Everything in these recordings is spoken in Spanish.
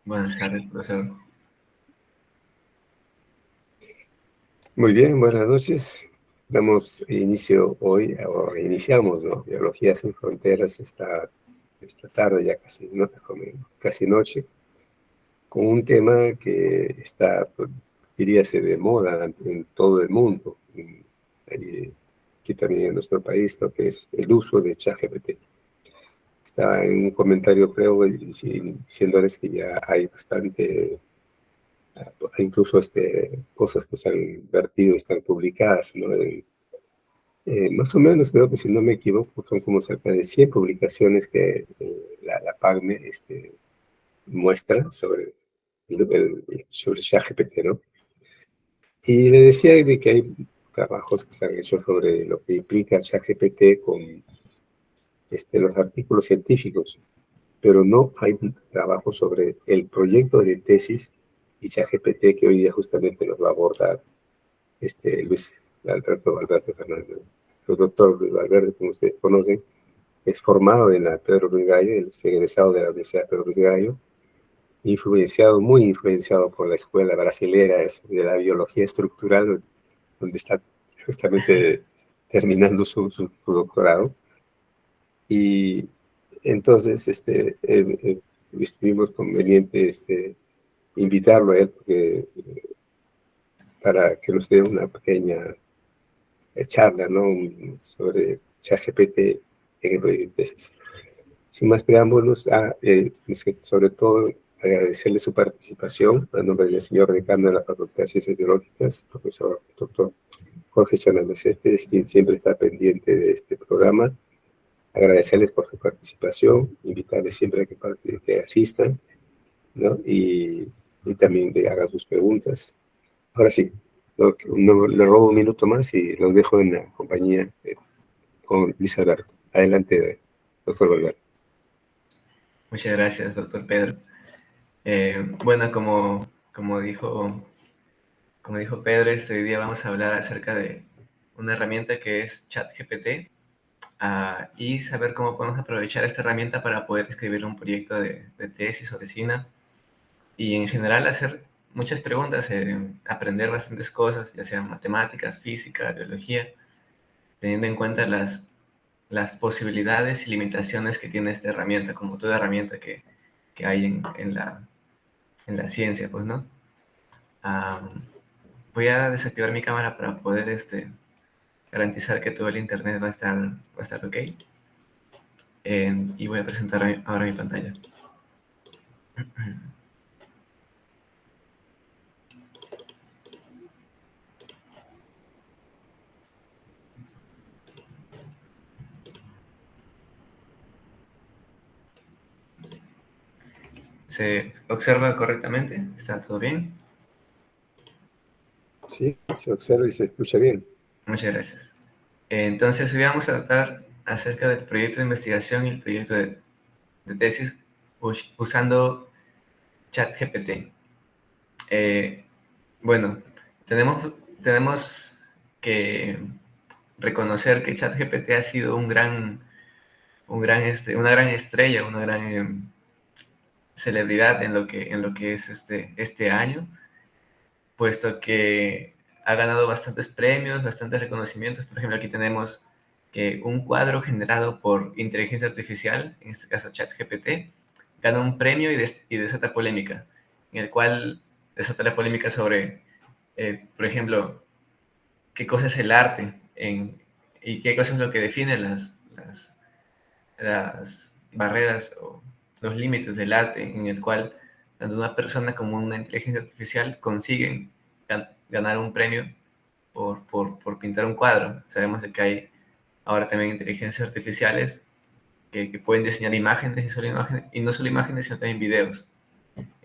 Buenas tardes, profesor. Muy bien, buenas noches. Damos inicio hoy, o iniciamos, ¿no? Biología sin fronteras esta tarde, ya casi, no, casi noche, con un tema que está, pues, diríase, de moda en todo el mundo, aquí también en nuestro país, lo que es el uso de ChatGPT. Estaba en un comentario, creo, diciéndoles que ya hay bastante, incluso cosas que se han vertido, están publicadas, ¿no? Más o menos, creo que si no me equivoco, son como cerca de 100 publicaciones que la PACME muestra sobre ChatGPT, ¿no? Y le decía de que hay trabajos que se han hecho sobre lo que implica ChatGPT con los artículos científicos, pero no hay trabajo sobre el proyecto de tesis y ChatGPT que hoy día justamente nos va a abordar Alberto Fernández. El doctor Luis Valverde, como ustedes conocen, es formado en la Pedro Luis Gallo, es egresado de la Universidad Pedro Luis Gallo, muy influenciado por la escuela brasilera de la biología estructural, donde está justamente terminando su doctorado. Y entonces estuvimos conveniente invitarlo a él para que nos dé una pequeña charla, ¿no? Sobre ChatGPT en el proyecto de tesis. Sin más preámbulos, sobre todo agradecerle su participación a nombre del señor decano de la Facultad de Ciencias Biológicas, profesor doctor Jorge Chanel Céspedes, quien siempre está pendiente de este programa. Agradecerles por su participación, invitarles siempre a que asistan, ¿no? Y también que hagan sus preguntas. Ahora sí, no le robo un minuto más y los dejo en la compañía con Luis Alberto. Adelante, doctor Valverde. Muchas gracias, doctor Pedro. Bueno, como dijo Pedro, este día vamos a hablar acerca de una herramienta que es ChatGPT, y saber cómo podemos aprovechar esta herramienta para poder escribir un proyecto de tesis o tesina y en general hacer muchas preguntas, aprender bastantes cosas, ya sean matemáticas, física, biología, teniendo en cuenta las posibilidades y limitaciones que tiene esta herramienta, como toda herramienta que hay en la ciencia, pues, ¿no? Am, Voy a desactivar mi cámara para poder garantizar que todo el internet va a estar ok. Y voy a presentar ahora mi pantalla. ¿Se observa correctamente? ¿Está todo bien? Sí, se observa y se escucha bien. Muchas gracias. Entonces, hoy vamos a tratar acerca del proyecto de investigación y el proyecto de tesis usando ChatGPT. Eh, bueno, tenemos que reconocer que ChatGPT ha sido una gran estrella, una gran celebridad en lo que es este año, puesto que ha ganado bastantes premios, bastantes reconocimientos. Por ejemplo, aquí tenemos que un cuadro generado por inteligencia artificial, en este caso ChatGPT, gana un premio y desata polémica, en el cual desata la polémica sobre, por ejemplo, qué cosa es el arte y qué cosa es lo que define las barreras o los límites del arte, en el cual tanto una persona como una inteligencia artificial consiguen ganar un premio por pintar un cuadro. Sabemos de que hay ahora también inteligencias artificiales que pueden diseñar imágenes y no solo imágenes, sino también videos.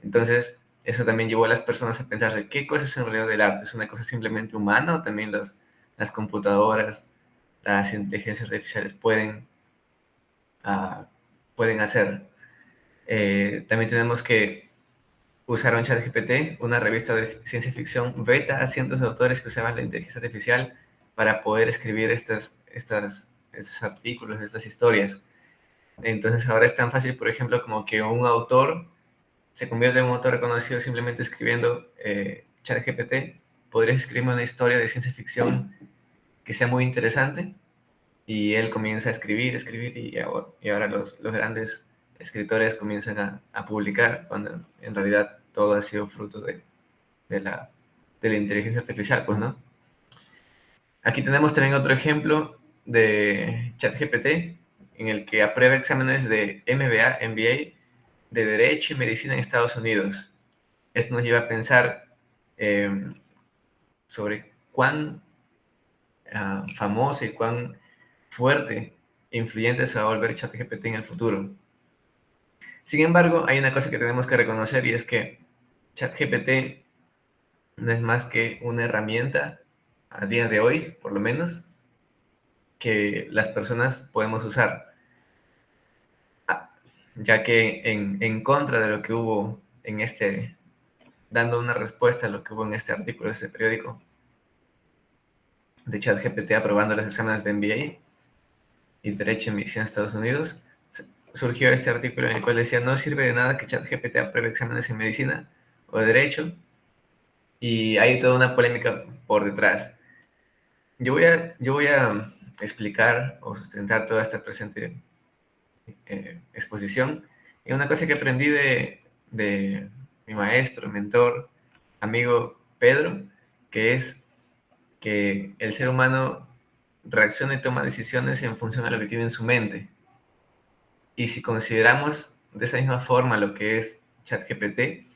Entonces, eso también llevó a las personas a pensar de qué cosa es en realidad el arte. ¿Es una cosa simplemente humana o también las computadoras, las inteligencias artificiales uh, pueden hacer? También tenemos que usaron ChatGPT, una revista de ciencia ficción beta, a cientos de autores que usaban la inteligencia artificial para poder escribir estos artículos, estas historias. Entonces ahora es tan fácil, por ejemplo, como que un autor se convierte en un motor reconocido simplemente escribiendo ChatGPT, podrías escribirme una historia de ciencia ficción que sea muy interesante, y él comienza a escribir, escribir, y ahora los grandes escritores comienzan a publicar, cuando en realidad todo ha sido fruto de la, de la inteligencia artificial, pues, ¿no? Aquí tenemos también otro ejemplo de ChatGPT, en el que aprueba exámenes de MBA, MBA, de Derecho y Medicina en Estados Unidos. Esto nos lleva a pensar eh, sobre cuán famoso y cuán fuerte e influyente se va a volver ChatGPT en el futuro. Sin embargo, hay una cosa que tenemos que reconocer, y es que ChatGPT no es más que una herramienta, a día de hoy, por lo menos, que las personas podemos usar, ya que en contra de lo que hubo en dando una respuesta a lo que hubo en este artículo de este periódico de ChatGPT aprobando los exámenes de MBA y Derecho en Medicina en Estados Unidos, surgió este artículo en el cual decía: no sirve de nada que ChatGPT apruebe exámenes en medicina o de derecho, y hay toda una polémica por detrás. Yo voy a explicar o sustentar toda esta presente exposición en una cosa que aprendí de mi maestro, mentor, amigo Pedro, que es que el ser humano reacciona y toma decisiones en función a lo que tiene en su mente. Y si consideramos de esa misma forma lo que es ChatGPT,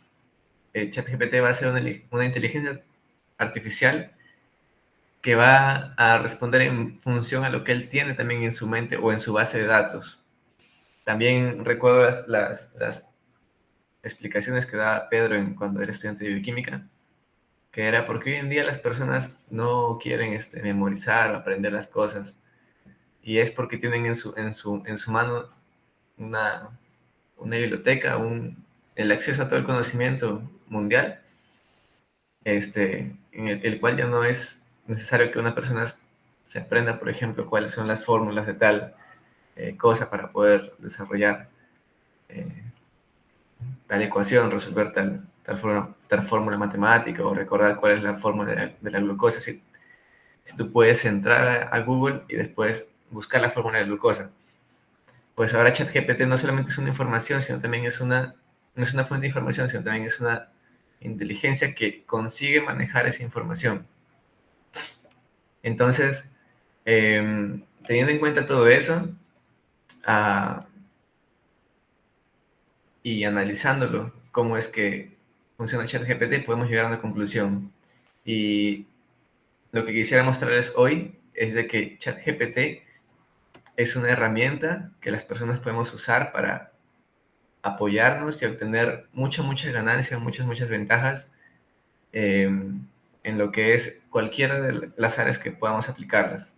ChatGPT va a ser una inteligencia artificial que va a responder en función a lo que él tiene también en su mente o en su base de datos. También recuerdo las explicaciones que daba Pedro cuando era estudiante de bioquímica, que era porque hoy en día las personas no quieren memorizar o aprender las cosas, y es porque tienen en su mano una, una biblioteca, el acceso a todo el conocimiento mundial, en el cual ya no es necesario que una persona se aprenda, por ejemplo, cuáles son las fórmulas de tal cosa para poder desarrollar eh, tal ecuación, resolver tal fórmula matemática, o recordar cuál es la fórmula de la glucosa. Si tú puedes entrar a Google y después buscar la fórmula de glucosa, pues ahora ChatGPT no solamente es una información, sino también no es una fuente de información, sino también es una inteligencia que consigue manejar esa información. Entonces, teniendo en cuenta todo eso, uh, y analizándolo, cómo es que funciona ChatGPT, podemos llegar a una conclusión. Y lo que quisiera mostrarles hoy es de que ChatGPT es una herramienta que las personas podemos usar para apoyarnos y obtener mucha ganancia, muchas ventajas en lo que es cualquiera de las áreas que podamos aplicarlas.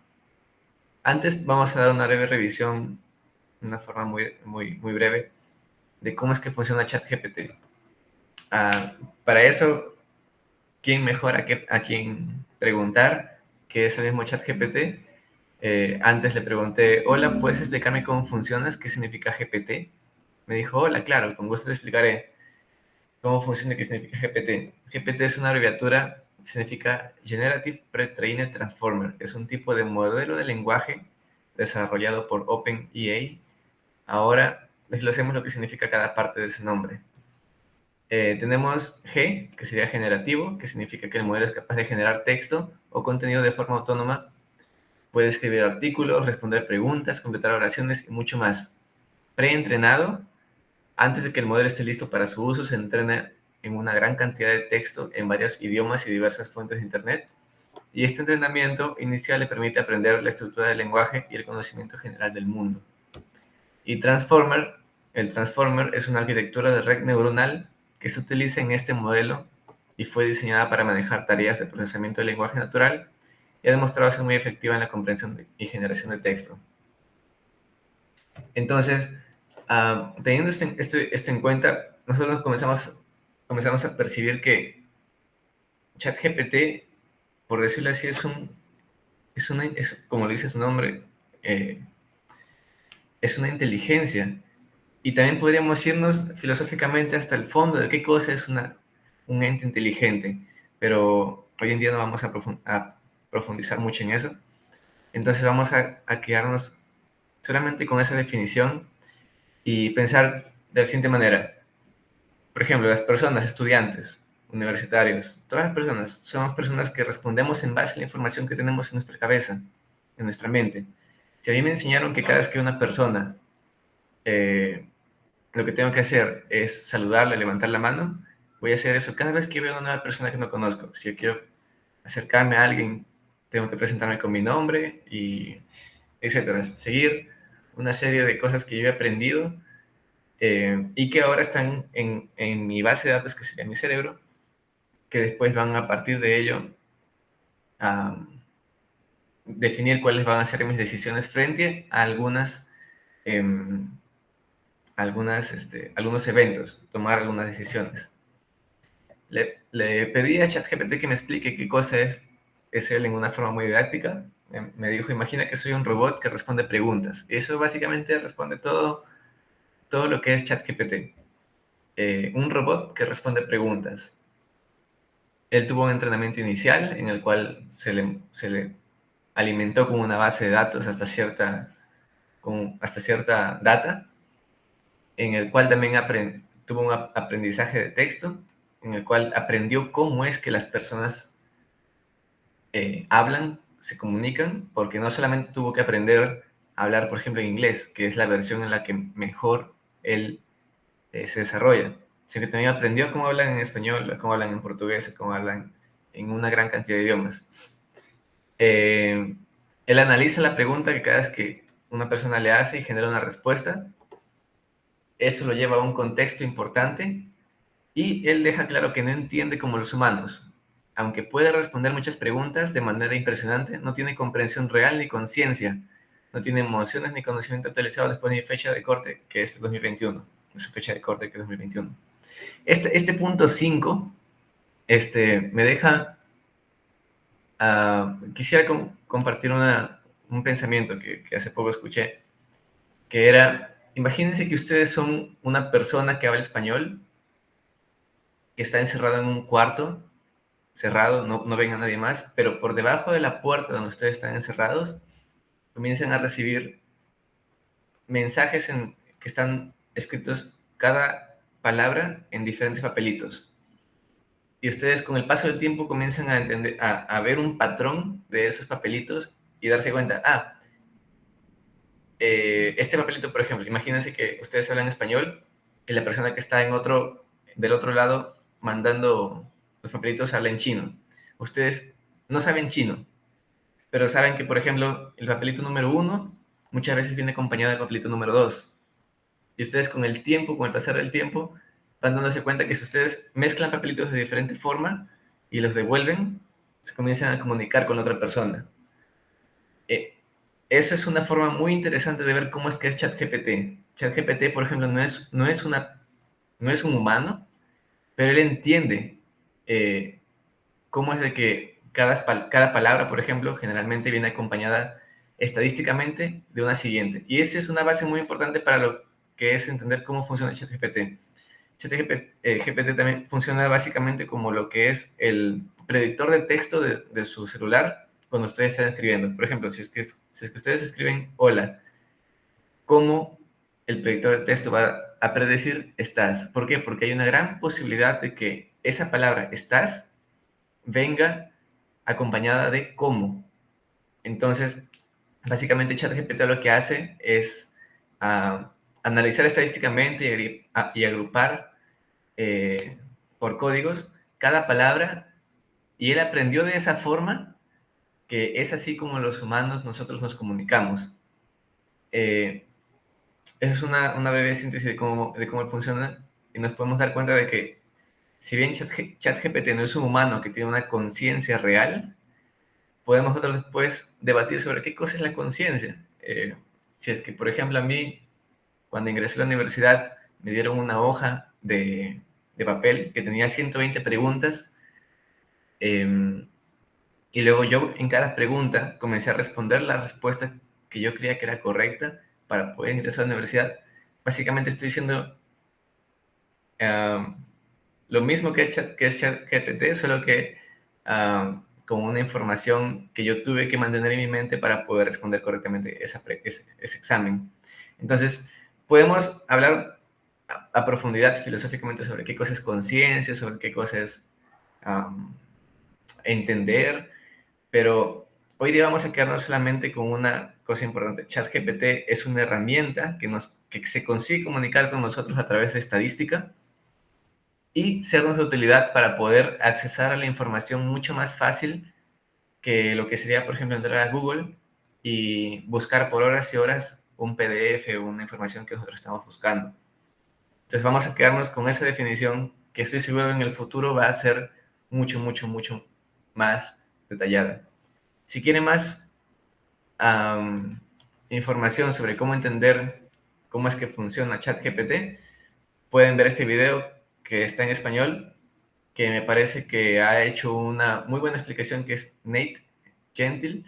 Antes vamos a dar una breve revisión, una forma muy breve, de cómo es que funciona ChatGPT. Para eso, ¿quién mejor a quién preguntar que es el mismo ChatGPT? Antes le pregunté: hola, ¿puedes explicarme cómo funcionas? ¿Qué significa GPT? Me dijo: hola, claro, con gusto te explicaré cómo funciona y qué significa GPT. GPT es una abreviatura, significa Generative Pre-trained Transformer. Es un tipo de modelo de lenguaje desarrollado por OpenAI. Ahora desglosemos lo que significa cada parte de ese nombre. Tenemos G, que sería generativo, que significa que el modelo es capaz de generar texto o contenido de forma autónoma. Puede escribir artículos, responder preguntas, completar oraciones y mucho más. Preentrenado: antes de que el modelo esté listo para su uso, se entrena en una gran cantidad de texto en varios idiomas y diversas fuentes de Internet. Y este entrenamiento inicial le permite aprender la estructura del lenguaje y el conocimiento general del mundo. Y el Transformer es una arquitectura de red neuronal que se utiliza en este modelo y fue diseñada para manejar tareas de procesamiento del lenguaje natural, y ha demostrado ser muy efectiva en la comprensión y generación de texto. Entonces, teniendo esto en cuenta, nosotros comenzamos a percibir que ChatGPT, por decirlo así, como lo dice su nombre, es una inteligencia Y también podríamos irnos filosóficamente hasta el fondo de qué cosa es un ente inteligente, pero hoy en día no vamos a profundizar mucho en eso. Entonces vamos a quedarnos solamente con esa definición y pensar de la siguiente manera. Por ejemplo, las personas, estudiantes, universitarios, todas las personas, somos personas que respondemos en base a la información que tenemos en nuestra cabeza, en nuestra mente. Si a mí me enseñaron que cada vez que una persona, lo que tengo que hacer es saludarle, levantar la mano, voy a hacer eso cada vez que veo a una nueva persona que no conozco. Si yo quiero acercarme a alguien, tengo que presentarme con mi nombre y etcétera. Seguir una serie de cosas que yo he aprendido y que ahora están en mi base de datos, que sería mi cerebro, que después van a partir de ello a definir cuáles van a ser mis decisiones frente a em, algunos eventos, tomar algunas decisiones. Le pedí a ChatGPT que me explique qué cosa es él en una forma muy didáctica. Me dijo, imagina que soy un robot que responde preguntas. Eso básicamente responde todo lo que es ChatGPT. Un robot que responde preguntas. Él tuvo un entrenamiento inicial en el cual se le alimentó con una base de datos hasta cierta data, en el cual también tuvo un aprendizaje de texto, en el cual aprendió cómo es que las personas hablan, se comunican, porque no solamente tuvo que aprender a hablar, por ejemplo, en inglés, que es la versión en la que mejor él se desarrolla, sino que también aprendió cómo hablan en español, cómo hablan en portugués, cómo hablan en una gran cantidad de idiomas. Eh, Él analiza la pregunta que cada vez que una persona le hace y genera una respuesta. Eso lo lleva a un contexto importante y él deja claro que no entiende como los humanos. Aunque puede responder muchas preguntas de manera impresionante, no tiene comprensión real ni conciencia. No tiene emociones ni conocimiento actualizado después de mi fecha de corte, que es 2021. Su fecha de corte, que es 2021. Este punto 5 me deja. Quisiera compartir un pensamiento que hace poco escuché, que era, imagínense que ustedes son una persona que habla español, que está encerrada en un cuarto, cerrado, no ven a nadie más, pero por debajo de la puerta donde ustedes están encerrados, comienzan a recibir mensajes que están escritos cada palabra en diferentes papelitos. Y ustedes con el paso del tiempo comienzan a ver un patrón de esos papelitos y darse cuenta, este papelito, por ejemplo, imagínense que ustedes hablan español y la persona que está del otro lado mandando los papelitos habla en chino. Ustedes no saben chino, pero saben que, por ejemplo, el papelito número 1 muchas veces viene acompañado del papelito número 2. Y ustedes con el tiempo, con el pasar del tiempo, van dándose cuenta que si ustedes mezclan papelitos de diferente forma y los devuelven, se comienzan a comunicar con la otra persona. Eh, Esa es una forma muy interesante de ver cómo es que es ChatGPT. ChatGPT, por ejemplo, no es un humano, pero él entiende cómo es de que cada palabra, por ejemplo, generalmente viene acompañada estadísticamente de una siguiente. Y esa es una base muy importante para lo que es entender cómo funciona ChatGPT. ChatGPT también funciona básicamente como lo que es el predictor de texto de su celular cuando ustedes están escribiendo. Por ejemplo, si es que ustedes escriben hola, ¿cómo el predictor de texto va a predecir estás? ¿Por qué? Porque hay una gran posibilidad de que esa palabra estás venga acompañada de cómo. Entonces, básicamente ChatGPT lo que hace es analizar estadísticamente y agrupar por códigos cada palabra, y él aprendió de esa forma, que es así como los humanos nosotros nos comunicamos. Esa es una breve síntesis de cómo funciona, y nos podemos dar cuenta de que si bien ChatGPT no es un humano que tiene una conciencia real, podemos nosotros después debatir sobre qué cosa es la conciencia. Si es que, por ejemplo, a mí, cuando ingresé a la universidad, me dieron una hoja de papel que tenía 120 preguntas, y luego yo en cada pregunta comencé a responder la respuesta que yo creía que era correcta para poder ingresar a la universidad. básicamente estoy diciendo lo mismo que es ChatGPT, solo que con una información que yo tuve que mantener en mi mente para poder responder correctamente ese examen. Entonces, podemos hablar a profundidad filosóficamente sobre qué cosa es conciencia, sobre qué cosa es entender, pero hoy día vamos a quedarnos solamente con una cosa importante. ChatGPT es una herramienta que se consigue comunicar con nosotros a través de estadística y sernos de utilidad para poder accesar a la información mucho más fácil que lo que sería, por ejemplo, entrar a Google y buscar por horas y horas un PDF o una información que nosotros estamos buscando. Entonces vamos a quedarnos con esa definición que estoy seguro en el futuro va a ser mucho, mucho, mucho más detallada. Si quieren más información sobre cómo entender cómo es que funciona ChatGPT, pueden ver este video que está en español, que me parece que ha hecho una muy buena explicación, que es Nate Gentil,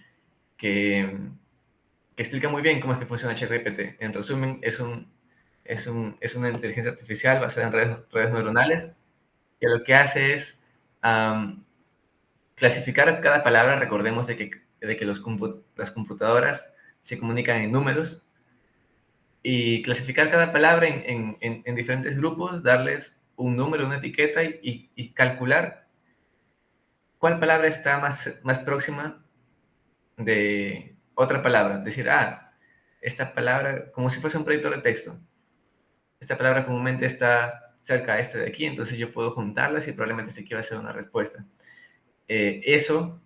que, que explica muy bien cómo es que funciona ChatGPT. En resumen, es una inteligencia artificial basada en redes neuronales, que lo que hace es clasificar cada palabra. Recordemos de que las computadoras se comunican en números, y clasificar cada palabra en diferentes grupos, darles un número, una etiqueta y calcular cuál palabra está más próxima de otra palabra. Decir, esta palabra, como si fuese un predictor de texto, esta palabra comúnmente está cerca de esta de aquí, entonces yo puedo juntarlas y probablemente este aquí va a ser una respuesta. Eso,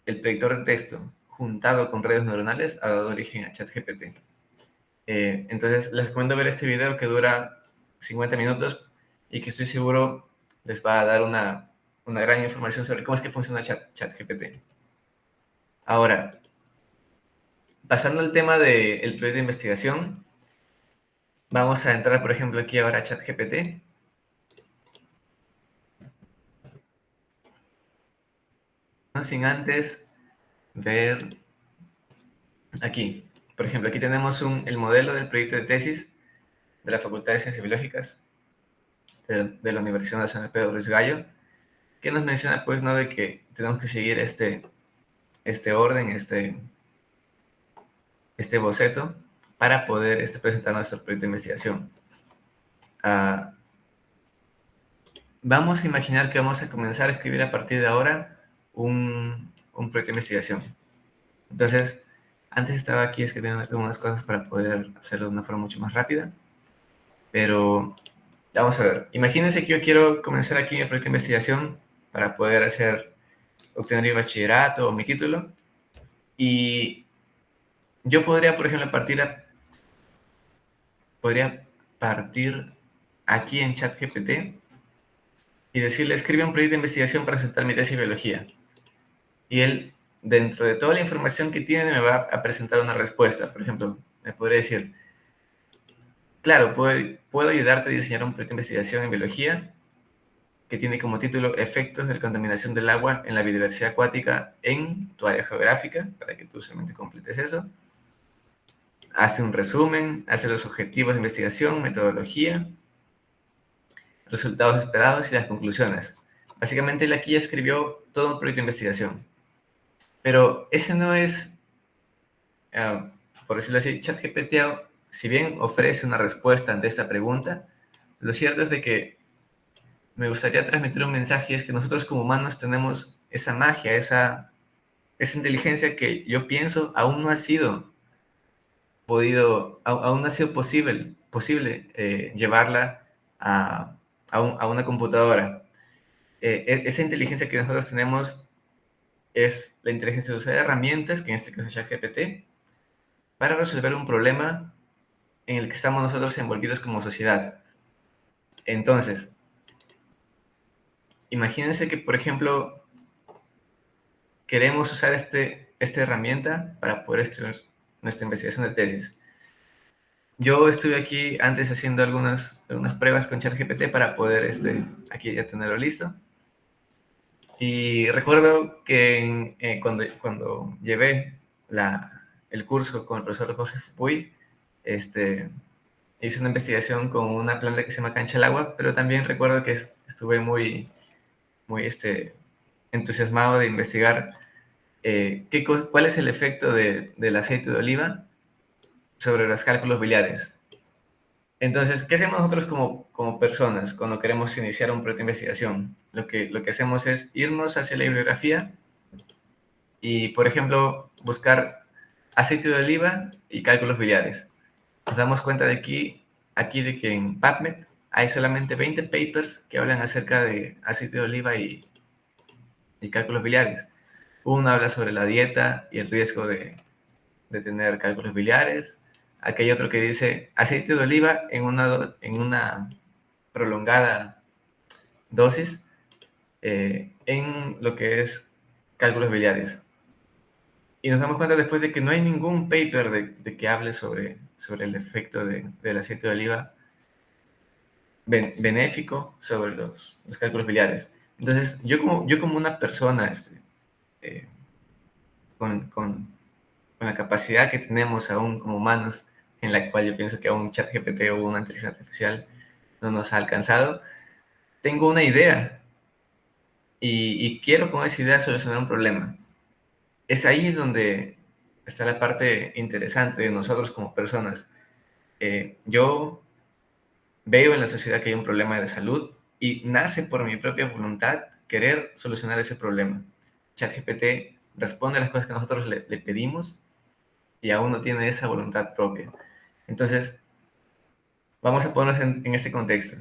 el predictor de texto, juntado con redes neuronales, ha dado origen a ChatGPT. Entonces, les recomiendo ver este video que dura 50 minutos y que estoy seguro les va a dar una gran información sobre cómo es que funciona ChatGPT. Ahora, pasando al tema del proyecto de investigación, vamos a entrar, por ejemplo, aquí ahora a ChatGPT. No sin antes ver aquí. Por ejemplo, aquí tenemos el modelo del proyecto de tesis de la Facultad de Ciencias Biológicas de la Universidad Nacional Pedro Luis Gallo, que nos menciona, pues, ¿no?, de que tenemos que seguir este orden, este boceto, para poder presentar nuestro proyecto de investigación. Vamos a imaginar que vamos a comenzar a escribir a partir de ahora un proyecto de investigación. Entonces, antes estaba aquí escribiendo algunas cosas para poder hacerlo de una forma mucho más rápida, pero vamos a ver. Imagínense que yo quiero comenzar aquí el proyecto de investigación para poder obtener mi bachillerato o mi título, y yo podría, por ejemplo, podría partir aquí en ChatGPT y decirle, escribe un proyecto de investigación para presentar mi tesis de biología. Y él, dentro de toda la información que tiene, me va a presentar una respuesta. Por ejemplo, me podría decir, claro, puedo ayudarte a diseñar un proyecto de investigación en biología que tiene como título Efectos de la contaminación del agua en la biodiversidad acuática en tu área geográfica, para que tú solamente completes eso. Hace un resumen, hace los objetivos de investigación, metodología, resultados esperados y las conclusiones. Básicamente él aquí escribió todo un proyecto de investigación. Pero ese no es, por decirlo así, ChatGPT, si bien ofrece una respuesta ante esta pregunta, lo cierto es de que me gustaría transmitir un mensaje, y es que nosotros como humanos tenemos esa magia, esa inteligencia que yo pienso aún no ha sido aún no ha sido posible llevarla a una computadora. Esa inteligencia que nosotros tenemos es la inteligencia de usar herramientas, que en este caso es ChatGPT, para resolver un problema en el que estamos nosotros envolvidos como sociedad. Entonces, imagínense que, por ejemplo, queremos usar esta herramienta para poder escribir nuestra investigación de tesis. Yo estuve aquí antes haciendo algunas pruebas con ChatGPT para poder aquí ya tenerlo listo. Y recuerdo que cuando llevé el curso con el profesor Jorge Fupuy, hice una investigación con una planta que se llama cancha al agua, pero también recuerdo que estuve muy, muy entusiasmado de investigar cuál es el efecto del aceite de oliva sobre los cálculos biliares. Entonces, ¿qué hacemos nosotros como personas cuando queremos iniciar un proyecto de investigación? Lo que hacemos es irnos hacia la bibliografía y, por ejemplo, buscar aceite de oliva y cálculos biliares. Nos damos cuenta aquí de que en PubMed hay solamente 20 papers que hablan acerca de aceite de oliva y cálculos biliares. Uno habla sobre la dieta y el riesgo de tener cálculos biliares. Aquí hay otro que dice aceite de oliva en una prolongada dosis en lo que es cálculos biliares. Y nos damos cuenta después de que no hay ningún paper de que hable sobre el efecto del aceite de oliva benéfico sobre los cálculos biliares. Entonces, yo como una persona eh, con la capacidad que tenemos aún como humanos, en la cual yo pienso que aún un ChatGPT o una inteligencia artificial no nos ha alcanzado, tengo una idea y quiero con esa idea solucionar un problema. Es ahí donde está la parte interesante de nosotros como personas. Yo veo en la sociedad que hay un problema de salud y nace por mi propia voluntad querer solucionar ese problema. ChatGPT responde a las cosas que nosotros le pedimos y aún no tiene esa voluntad propia. Entonces, vamos a ponernos en este contexto.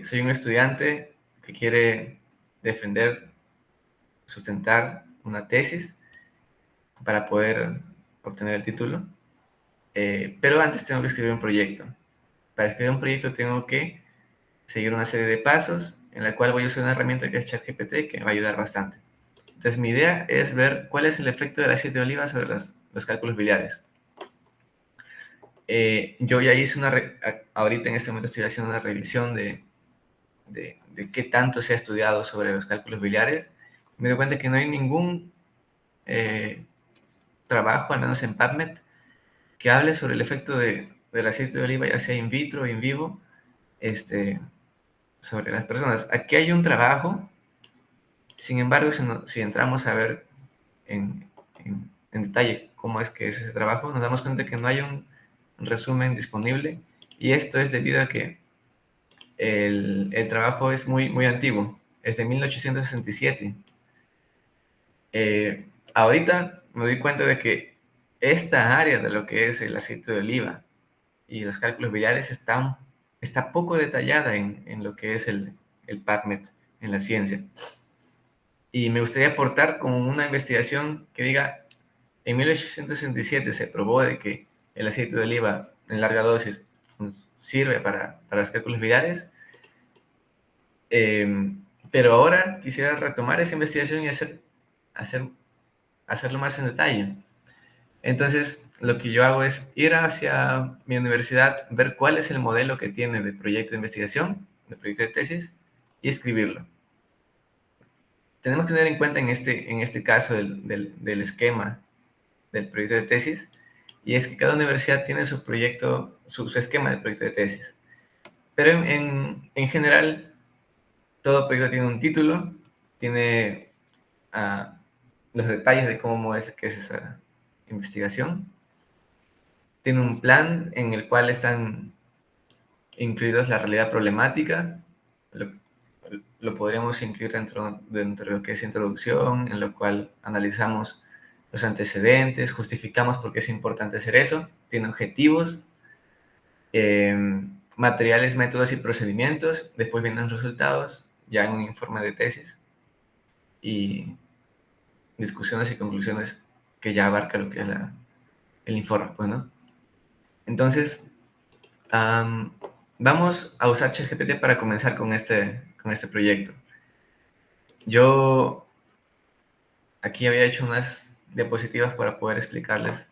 Soy un estudiante que quiere defender, sustentar una tesis para poder obtener el título, pero antes tengo que escribir un proyecto. Para escribir un proyecto tengo que seguir una serie de pasos en la cual voy a usar una herramienta que es ChatGPT que me va a ayudar bastante. Entonces mi idea es ver cuál es el efecto del aceite de oliva sobre los cálculos biliares. Yo ya hice ahorita en este momento estoy haciendo una revisión de qué tanto se ha estudiado sobre los cálculos biliares. Me doy cuenta que no hay ningún trabajo, al menos en PubMed, que hable sobre el efecto del aceite de oliva, ya sea in vitro o in vivo, sobre las personas. Aquí hay un trabajo, sin embargo, si entramos a ver en detalle cómo es que es ese trabajo, nos damos cuenta que no hay un resumen disponible y esto es debido a que el trabajo es muy, muy antiguo, es de 1867. Ahorita me doy cuenta de que esta área de lo que es el aceite de oliva y los cálculos biliares está poco detallada en lo que es el PubMed, en la ciencia. Y me gustaría aportar con una investigación que diga, en 1867 se probó de que el aceite de oliva en larga dosis sirve para los cálculos biliares, pero ahora quisiera retomar esa investigación y hacerlo más en detalle. Entonces, lo que yo hago es ir hacia mi universidad, ver cuál es el modelo que tiene de proyecto de investigación, de proyecto de tesis, y escribirlo. Tenemos que tener en cuenta en este caso del esquema del proyecto de tesis, y es que cada universidad tiene su proyecto, su esquema de proyecto de tesis. Pero en general, todo proyecto tiene un título, tiene los detalles de cómo es que es esa investigación, tiene un plan en el cual están incluidos la realidad problemática, lo podríamos incluir dentro de lo que es introducción, en lo cual analizamos los antecedentes, justificamos por qué es importante hacer eso, tiene objetivos, materiales, métodos y procedimientos, después vienen los resultados, ya en un informe de tesis, y discusiones y conclusiones que ya abarca lo que es el informe, pues, ¿no? Entonces, vamos a usar ChatGPT para comenzar con este proyecto. Yo aquí había hecho unas diapositivas para poder explicarles,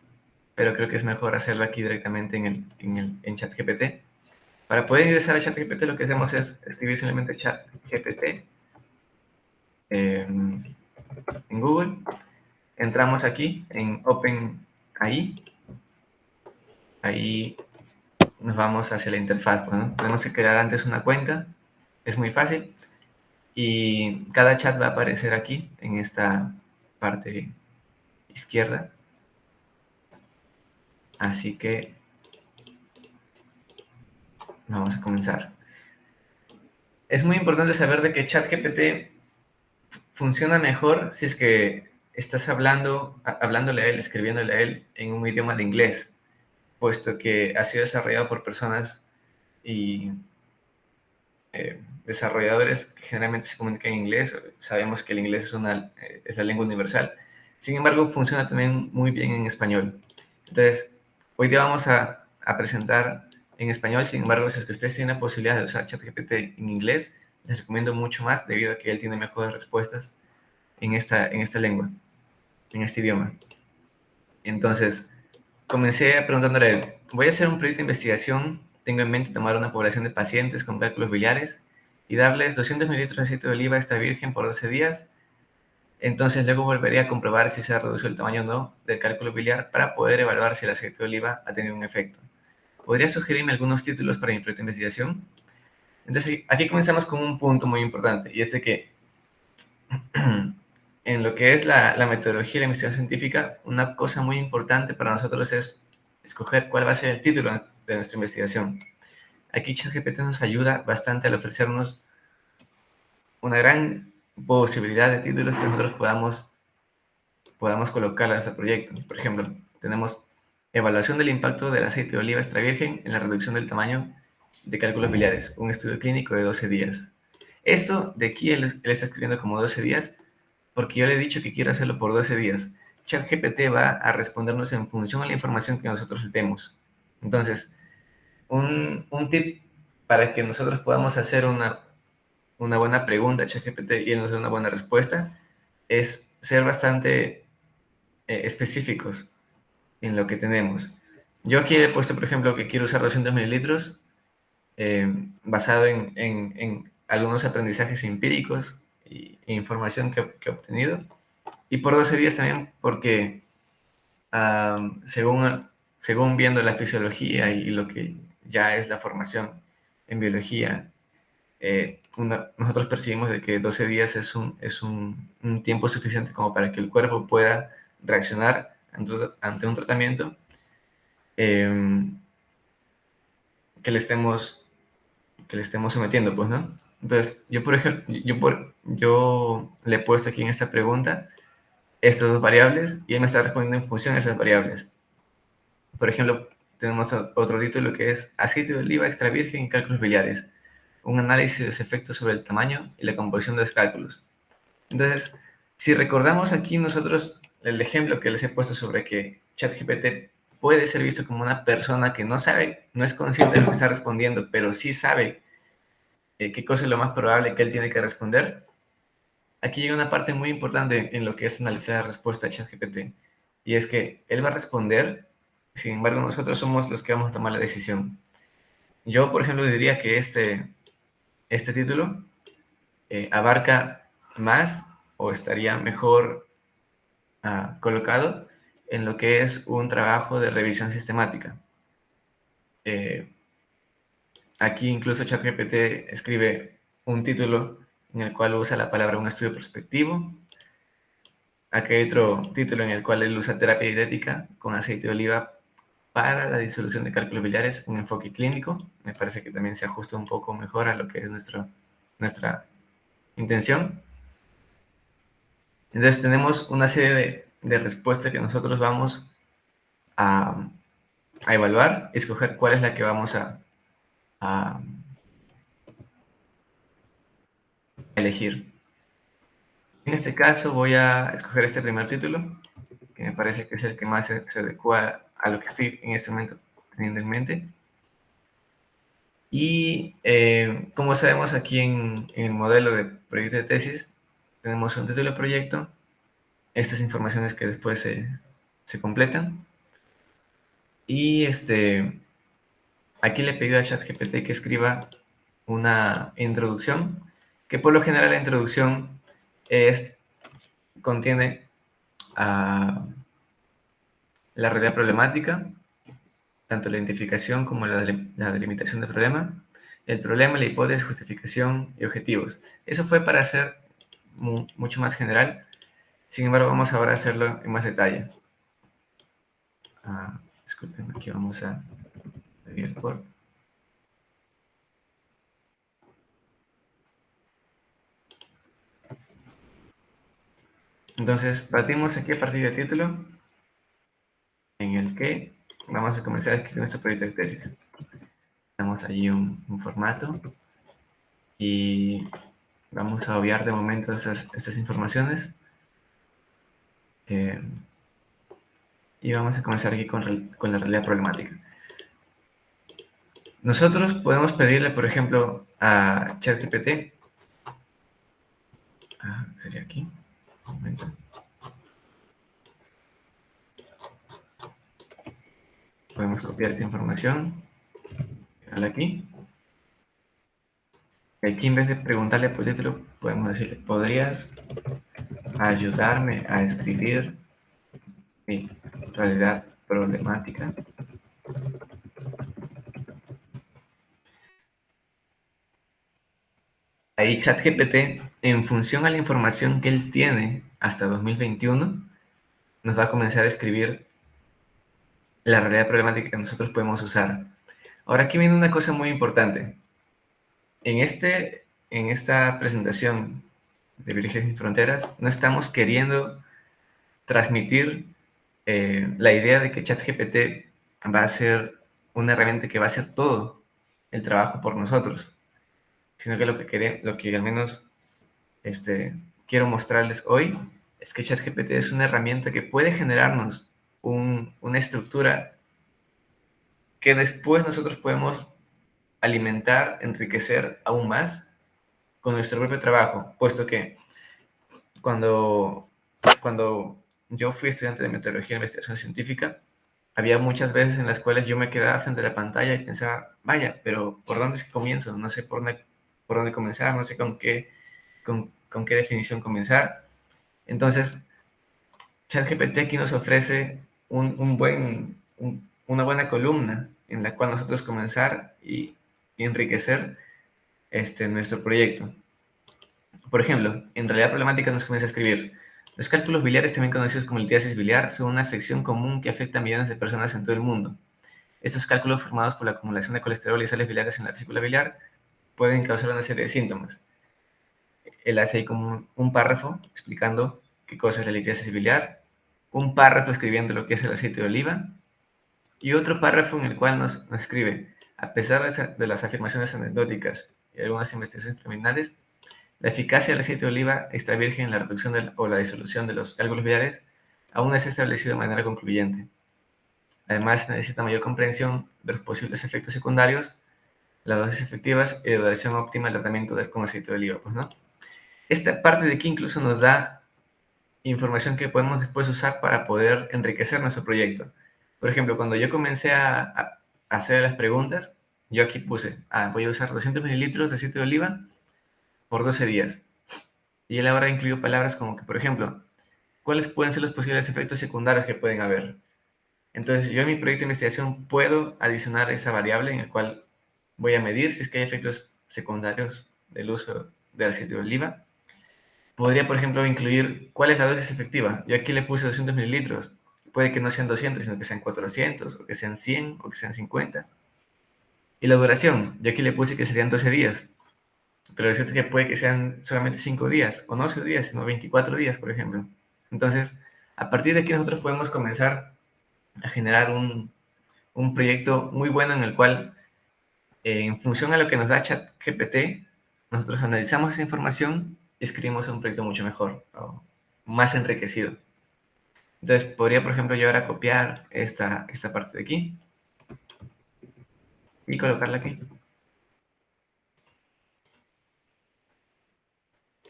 pero creo que es mejor hacerlo aquí directamente en ChatGPT. Para poder ingresar a ChatGPT lo que hacemos es escribir simplemente ChatGPT en Google. Entramos aquí en OpenAI. Ahí nos vamos hacia la interfaz, ¿no? Tenemos que crear antes una cuenta, es muy fácil, y cada chat va a aparecer aquí, en esta parte izquierda. Así que vamos a comenzar. Es muy importante saber de que ChatGPT funciona mejor si es que estás hablándole a él, escribiéndole a él en un idioma de inglés, puesto que ha sido desarrollado por personas y desarrolladores que generalmente se comunican en inglés. Sabemos que el inglés es la lengua universal. Sin embargo, funciona también muy bien en español. Entonces, hoy día vamos a presentar en español. Sin embargo, si es que ustedes tienen la posibilidad de usar ChatGPT en inglés, les recomiendo mucho más debido a que él tiene mejores respuestas en esta lengua, en este idioma. Entonces, comencé preguntándole a él, voy a hacer un proyecto de investigación, tengo en mente tomar una población de pacientes con cálculos biliares y darles 200 mililitros de aceite de oliva extra virgen por 12 días. Entonces luego volvería a comprobar si se ha reducido el tamaño o no del cálculo biliar para poder evaluar si el aceite de oliva ha tenido un efecto. ¿Podría sugerirme algunos títulos para mi proyecto de investigación? Entonces aquí comenzamos con un punto muy importante, y es de que en lo que es la metodología y la investigación científica, una cosa muy importante para nosotros es escoger cuál va a ser el título de nuestra investigación. Aquí ChatGPT nos ayuda bastante al ofrecernos una gran posibilidad de títulos que nosotros podamos colocar a nuestro proyecto. Por ejemplo, tenemos evaluación del impacto del aceite de oliva extra virgen en la reducción del tamaño de cálculos biliares, un estudio clínico de 12 días. Esto de aquí él está escribiendo como 12 días porque yo le he dicho que quiero hacerlo por 12 días. ChatGPT va a respondernos en función a la información que nosotros le demos. Entonces, un tip para que nosotros podamos hacer una buena pregunta a ChatGPT y él nos dé una buena respuesta es ser bastante específicos en lo que tenemos. Yo aquí he puesto, por ejemplo, que quiero usar 200 mililitros basado en algunos aprendizajes empíricos e información que he obtenido. Y por 12 días también porque según viendo la fisiología y lo que ya es la formación en biología, nosotros percibimos de que 12 días es un tiempo suficiente como para que el cuerpo pueda reaccionar ante un tratamiento eh, que le estemos sometiendo, pues, ¿no? Entonces, yo, por ejemplo, yo le he puesto aquí en esta pregunta estas dos variables y él me está respondiendo en función de esas variables. Por ejemplo, tenemos otro título que es aceite de oliva extra virgen y cálculos biliares, un análisis de los efectos sobre el tamaño y la composición de los cálculos. Entonces, si recordamos aquí nosotros el ejemplo que les he puesto sobre que ChatGPT puede ser visto como una persona que no sabe, no es consciente de lo que está respondiendo, pero sí sabe qué cosa es lo más probable que él tiene que responder, aquí llega una parte muy importante en lo que es analizar la respuesta de ChatGPT, y es que él va a responder, sin embargo nosotros somos los que vamos a tomar la decisión. Yo, por ejemplo, diría que este título abarca más o estaría mejor colocado en lo que es un trabajo de revisión sistemática. Eh, Aquí incluso ChatGPT escribe un título en el cual usa la palabra un estudio prospectivo. Aquí hay otro título en el cual él usa terapia dietética con aceite de oliva para la disolución de cálculos biliares, un enfoque clínico. Me parece que también se ajusta un poco mejor a lo que es nuestra intención. Entonces tenemos una serie de respuestas que nosotros vamos a evaluar y escoger cuál es la que vamos a elegir. En este caso voy a escoger este primer título, que me parece que es el que más se adecua a lo que estoy en este momento teniendo en mente. Y como sabemos aquí en el modelo de proyecto de tesis, tenemos un título de proyecto, estas informaciones que después se completan. Y aquí le he pedido a ChatGPT que escriba una introducción, que por lo general la introducción contiene la realidad problemática, tanto la identificación como la delimitación del problema, el problema, la hipótesis, justificación y objetivos. Eso fue para hacer mucho más general. Sin embargo, vamos ahora a hacerlo en más detalle. Disculpen, aquí vamos a pedir el por. Entonces, partimos aquí a partir del título, en el que vamos a comenzar a escribir nuestro proyecto de tesis. Damos allí un formato y vamos a obviar de momento estas informaciones. Y vamos a comenzar aquí con la realidad problemática. Nosotros podemos pedirle, por ejemplo, a ChatGPT, sería aquí, un momento. Podemos copiar esta información, pegarla aquí. Y aquí, en vez de preguntarle por el título, podemos decirle, ¿podrías ayudarme a escribir mi realidad problemática? Ahí ChatGPT, en función a la información que él tiene hasta 2021, nos va a comenzar a escribir la realidad problemática que nosotros podemos usar. Ahora, aquí viene una cosa muy importante. En esta presentación de Viajes sin Fronteras, no estamos queriendo transmitir la idea de que ChatGPT va a ser una herramienta que va a hacer todo el trabajo por nosotros, sino que lo que al menos quiero mostrarles hoy es que ChatGPT es una herramienta que puede generarnos una estructura que después nosotros podemos alimentar, enriquecer aún más con nuestro propio trabajo, puesto que cuando, cuando yo fui estudiante de metodología e investigación científica, había muchas veces en las cuales yo me quedaba frente a la pantalla y pensaba, vaya, pero ¿por dónde es que comienzo? No sé por dónde comenzar, no sé con qué definición comenzar. Entonces, ChatGPT aquí nos ofrece una buena columna en la cual nosotros comenzar y enriquecer nuestro proyecto. Por ejemplo, en realidad problemática nos comienza a escribir: los cálculos biliares, también conocidos como litiasis biliar, son una afección común que afecta a millones de personas en todo el mundo. Estos cálculos, formados por la acumulación de colesterol y sales biliares en la vesícula biliar, pueden causar una serie de síntomas. Él hace ahí como un párrafo explicando qué cosa es la litiasis biliar, un párrafo escribiendo lo que es el aceite de oliva, y otro párrafo en el cual nos escribe: a pesar de las afirmaciones anecdóticas y algunas investigaciones preliminares, la eficacia del aceite de oliva extra virgen en la reducción o la disolución de los cálculos biliares aún es establecido de manera concluyente. Además, necesita mayor comprensión de los posibles efectos secundarios, las dosis efectivas y la duración óptima del tratamiento con aceite de oliva. Pues, ¿no? Esta parte de aquí incluso nos da información que podemos después usar para poder enriquecer nuestro proyecto. Por ejemplo, cuando yo comencé a hacer las preguntas, yo aquí puse, voy a usar 200 mililitros de aceite de oliva por 12 días. Y él ahora incluyó palabras como que, por ejemplo, ¿cuáles pueden ser los posibles efectos secundarios que pueden haber? Entonces, yo en mi proyecto de investigación puedo adicionar esa variable en la cual voy a medir si es que hay efectos secundarios del uso del aceite de oliva. Podría, por ejemplo, incluir cuál es la dosis efectiva. Yo aquí le puse 200 mililitros. Puede que no sean 200, sino que sean 400, o que sean 100, o que sean 50. Y la duración, yo aquí le puse que serían 12 días. Pero es cierto que puede que sean solamente 5 días, o no 12 días, sino 24 días, por ejemplo. Entonces, a partir de aquí nosotros podemos comenzar a generar un proyecto muy bueno en el cual, en función a lo que nos da ChatGPT, nosotros analizamos esa información y escribimos un proyecto mucho mejor, o más enriquecido. Entonces, podría, por ejemplo, yo ahora copiar esta parte de aquí y colocarla aquí.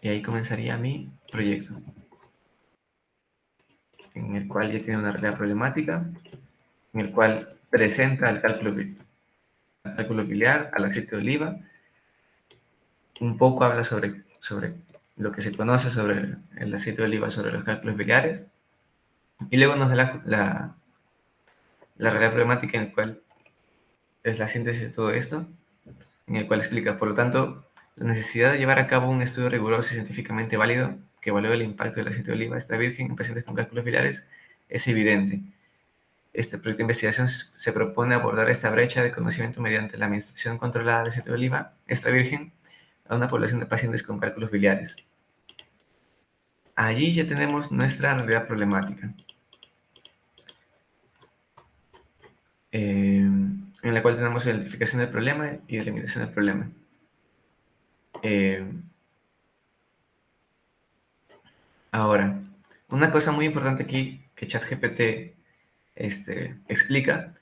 Y ahí comenzaría mi proyecto, en el cual ya tiene una realidad problemática, en el cual presenta el cálculo biliar, al aceite de oliva, un poco habla sobre lo que se conoce sobre el aceite de oliva, sobre los cálculos biliares, y luego nos da la realidad problemática en la cual es la síntesis de todo esto, en el cual explica, por lo tanto, la necesidad de llevar a cabo un estudio riguroso y científicamente válido que evalúe el impacto del aceite de oliva extra virgen en pacientes con cálculos biliares es evidente. Este proyecto de investigación se propone abordar esta brecha de conocimiento mediante la administración controlada de aceite de oliva extra virgen a una población de pacientes con cálculos biliares. Allí ya tenemos nuestra realidad problemática, en la cual tenemos identificación del problema y eliminación del problema. Ahora, una cosa muy importante aquí que ChatGPT explica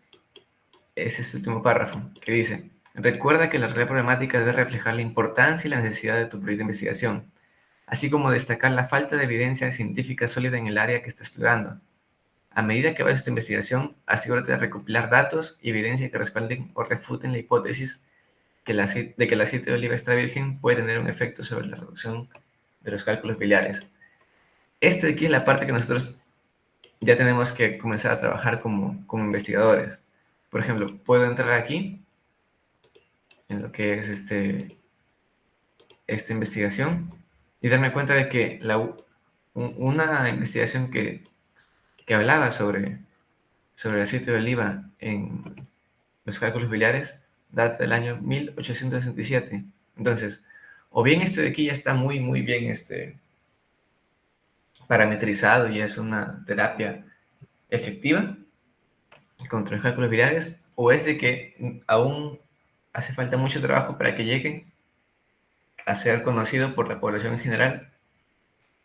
es este último párrafo que dice: recuerda que la realidad problemática debe reflejar la importancia y la necesidad de tu proyecto de investigación, así como destacar la falta de evidencia científica sólida en el área que está explorando. A medida que avances tu investigación, asegúrate de recopilar datos y evidencia que respalden o refuten la hipótesis de que el aceite de oliva extra virgen puede tener un efecto sobre la reducción de los cálculos biliares. Esta de aquí es la parte que nosotros ya tenemos que comenzar a trabajar como investigadores. Por ejemplo, puedo entrar aquí en lo que es esta investigación y darme cuenta de que una investigación que hablaba sobre el aceite de oliva en los cálculos biliares data del año 1867. Entonces, o bien esto de aquí ya está muy, muy bien parametrizado y es una terapia efectiva contra los cálculos biliares, o es de que aún hace falta mucho trabajo para que llegue a ser conocido por la población en general,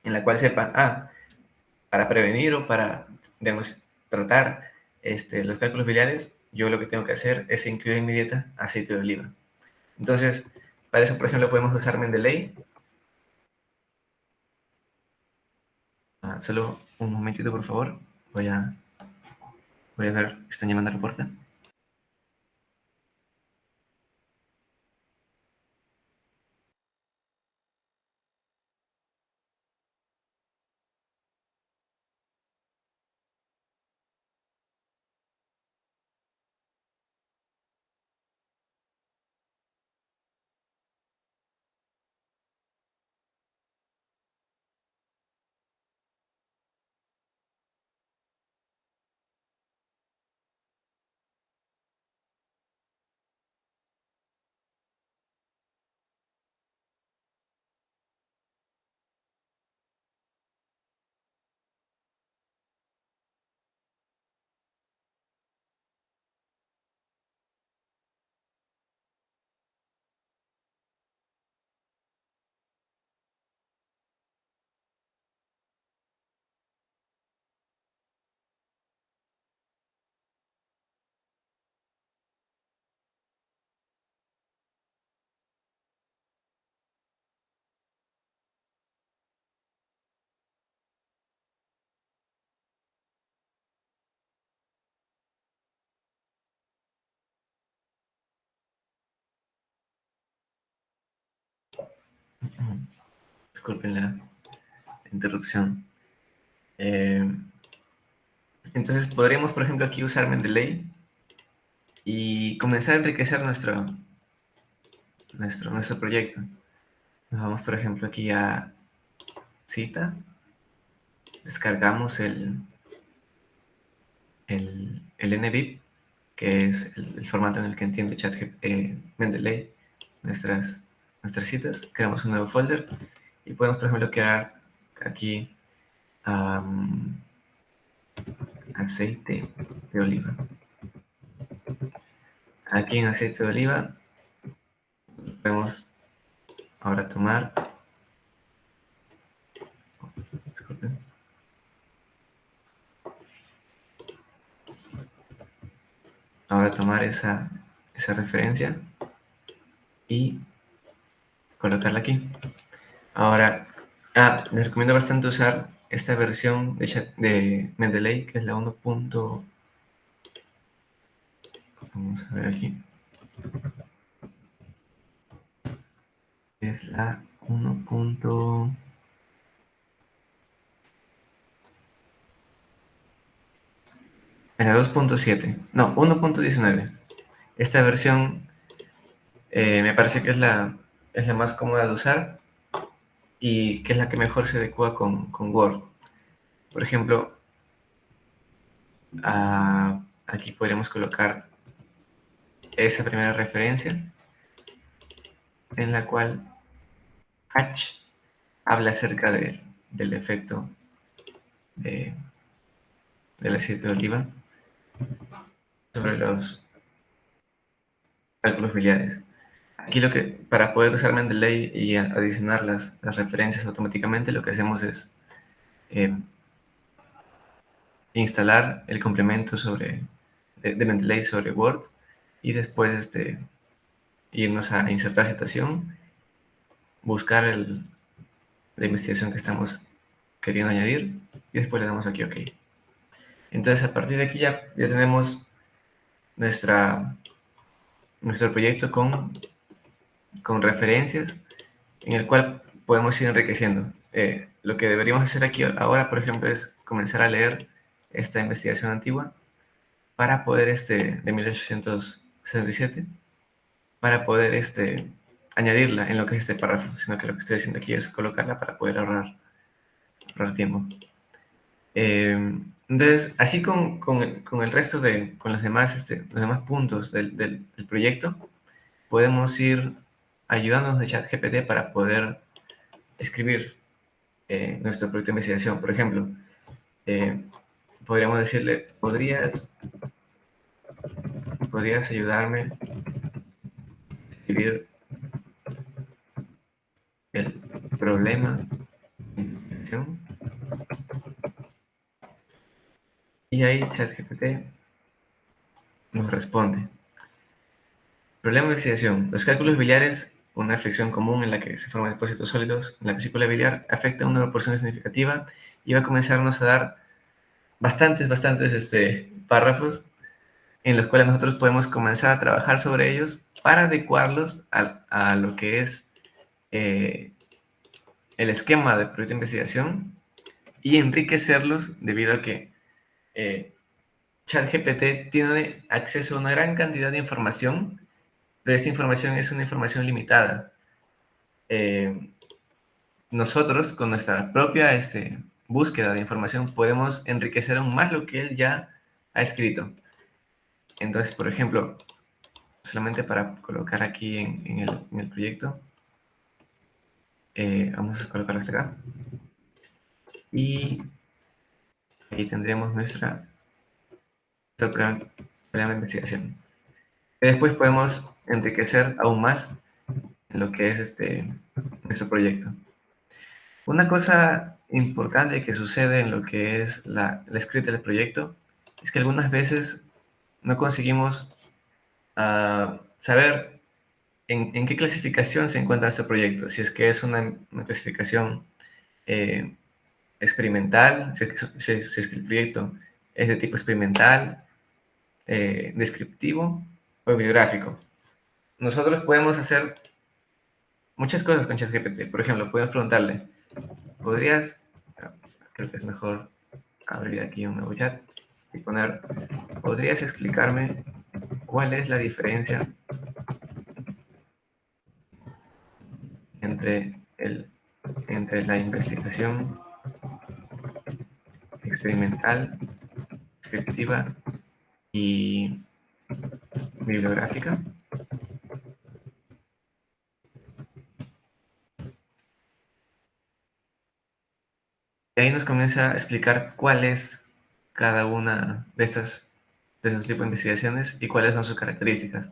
en la cual sepa, para prevenir o para, digamos, tratar los cálculos biliares, yo lo que tengo que hacer es incluir en mi dieta aceite de oliva. Entonces, para eso, por ejemplo, podemos usar Mendeley. Solo un momentito, por favor. Voy a ver, están llamando a la puerta. Disculpen la interrupción. Entonces, podríamos, por ejemplo, aquí usar Mendeley y comenzar a enriquecer nuestro proyecto. Nos vamos, por ejemplo, aquí a cita, descargamos el NBIP, que es el formato en el que entiende Mendeley nuestras citas. Creamos un nuevo folder y podemos, por ejemplo, crear aquí aceite de oliva. Aquí en aceite de oliva podemos ahora tomar, disculpen, ahora tomar esa referencia y colocarla aquí. Ahora, les recomiendo bastante usar esta versión de Mendeley, que es la 1. Vamos a ver aquí. Es la 1. En la 2.7, no, 1.19. Esta versión me parece que es la más cómoda de usar y que es la que mejor se adecua con Word. Por ejemplo, aquí podríamos colocar esa primera referencia en la cual Hatch habla acerca del efecto de, del aceite de oliva sobre los cálculos biliares. Aquí para poder usar Mendeley y adicionar las referencias automáticamente, lo que hacemos es eh, instalar el complemento de Mendeley sobre Word y después irnos a insertar citación, buscar la investigación que estamos queriendo añadir y después le damos aquí OK. Entonces a partir de aquí ya tenemos nuestro proyecto con referencias en el cual podemos ir enriqueciendo. Lo que deberíamos hacer aquí ahora, por ejemplo, es comenzar a leer esta investigación antigua para poder, de 1867, para poder añadirla en lo que es este párrafo, sino que lo que estoy haciendo aquí es colocarla para poder ahorrar tiempo. Entonces, así con el resto con los demás puntos del proyecto, podemos ir ayudándonos de ChatGPT para poder escribir nuestro proyecto de investigación. Por ejemplo, podríamos decirle, ¿podrías ayudarme a escribir el problema de investigación? Y ahí ChatGPT nos responde. Problema de investigación. Los cálculos biliares, una afección común en la que se forman depósitos sólidos en la vesícula biliar, afecta a una proporción significativa y va a comenzarnos a dar bastantes párrafos en los cuales nosotros podemos comenzar a trabajar sobre ellos para adecuarlos a lo que es el esquema del proyecto de investigación y enriquecerlos debido a que ChatGPT tiene acceso a una gran cantidad de información, pero esta información es una información limitada. Nosotros, con nuestra propia búsqueda de información, podemos enriquecer aún más lo que él ya ha escrito. Entonces, por ejemplo, solamente para colocar aquí en el proyecto, vamos a colocarlo hasta acá. Y ahí tendremos nuestra programa de investigación. Y después podemos enriquecer aún más en lo que es nuestro proyecto. Una cosa importante que sucede en lo que es la escrita del proyecto es que algunas veces no conseguimos saber en qué clasificación se encuentra este proyecto. Si es que es una clasificación experimental, si es que el proyecto es de tipo experimental, descriptivo o bibliográfico. Nosotros podemos hacer muchas cosas con ChatGPT. Por ejemplo, podemos preguntarle, creo que es mejor abrir aquí un nuevo chat y poner, ¿podrías explicarme cuál es la diferencia entre, entre la investigación experimental, descriptiva y bibliográfica? Y ahí nos comienza a explicar cuál es cada una de esos tipos de investigaciones y cuáles son sus características.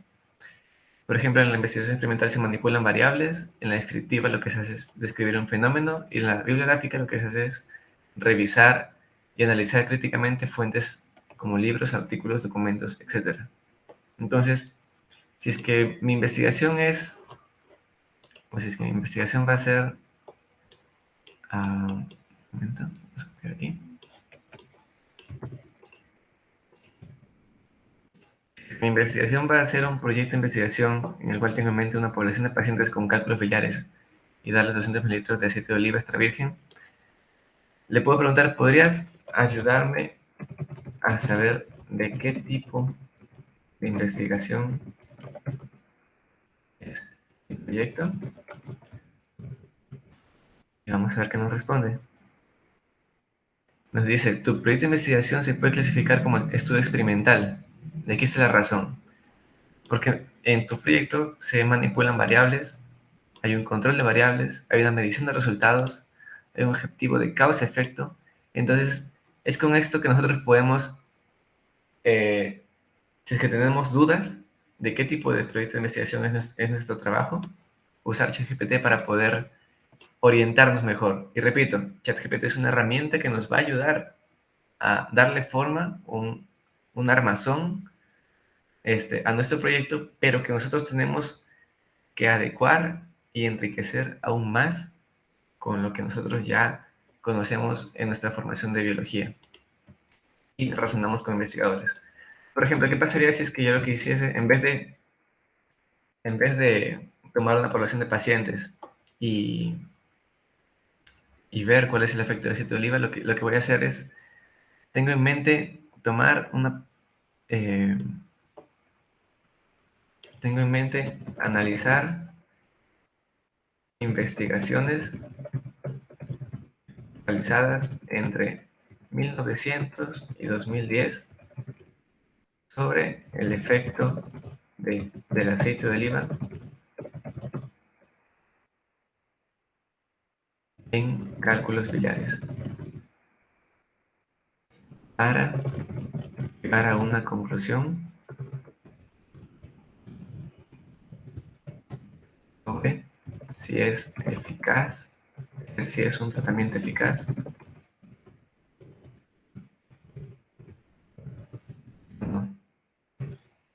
Por ejemplo, en la investigación experimental se manipulan variables, en la descriptiva lo que se hace es describir un fenómeno y en la bibliográfica lo que se hace es revisar y analizar críticamente fuentes como libros, artículos, documentos, etc. Entonces, si es que mi investigación va a ser, un momento, vamos a copiar aquí. Mi investigación va a ser un proyecto de investigación en el cual tengo en mente una población de pacientes con cálculos biliares y darles 200 mililitros de aceite de oliva extra virgen. Le puedo preguntar, ¿podrías ayudarme a saber ¿de qué tipo de investigación es el proyecto? Y vamos a ver qué nos responde. Nos dice, tu proyecto de investigación se puede clasificar como estudio experimental. Y aquí está la razón. Porque en tu proyecto se manipulan variables, hay un control de variables, hay una medición de resultados, hay un objetivo de causa-efecto. Entonces, es con esto que nosotros podemos, si es que tenemos dudas de qué tipo de proyecto de investigación es nuestro trabajo, usar ChatGPT para poder orientarnos mejor. Y repito, ChatGPT es una herramienta que nos va a ayudar a darle forma, un armazón a nuestro proyecto, pero que nosotros tenemos que adecuar y enriquecer aún más con lo que nosotros ya conocemos en nuestra formación de biología y razonamos con investigadores. Por ejemplo, ¿qué pasaría si es que yo lo que hiciese, en vez de tomar una población de pacientes y, y ver cuál es el efecto del aceite de oliva, lo que voy a hacer es, tengo en mente tomar eh, tengo en mente analizar investigaciones realizadas entre 1900 y 2010 sobre el efecto del aceite de oliva en cálculos biliares para llegar a una conclusión sobre si es eficaz, si es un tratamiento eficaz o no.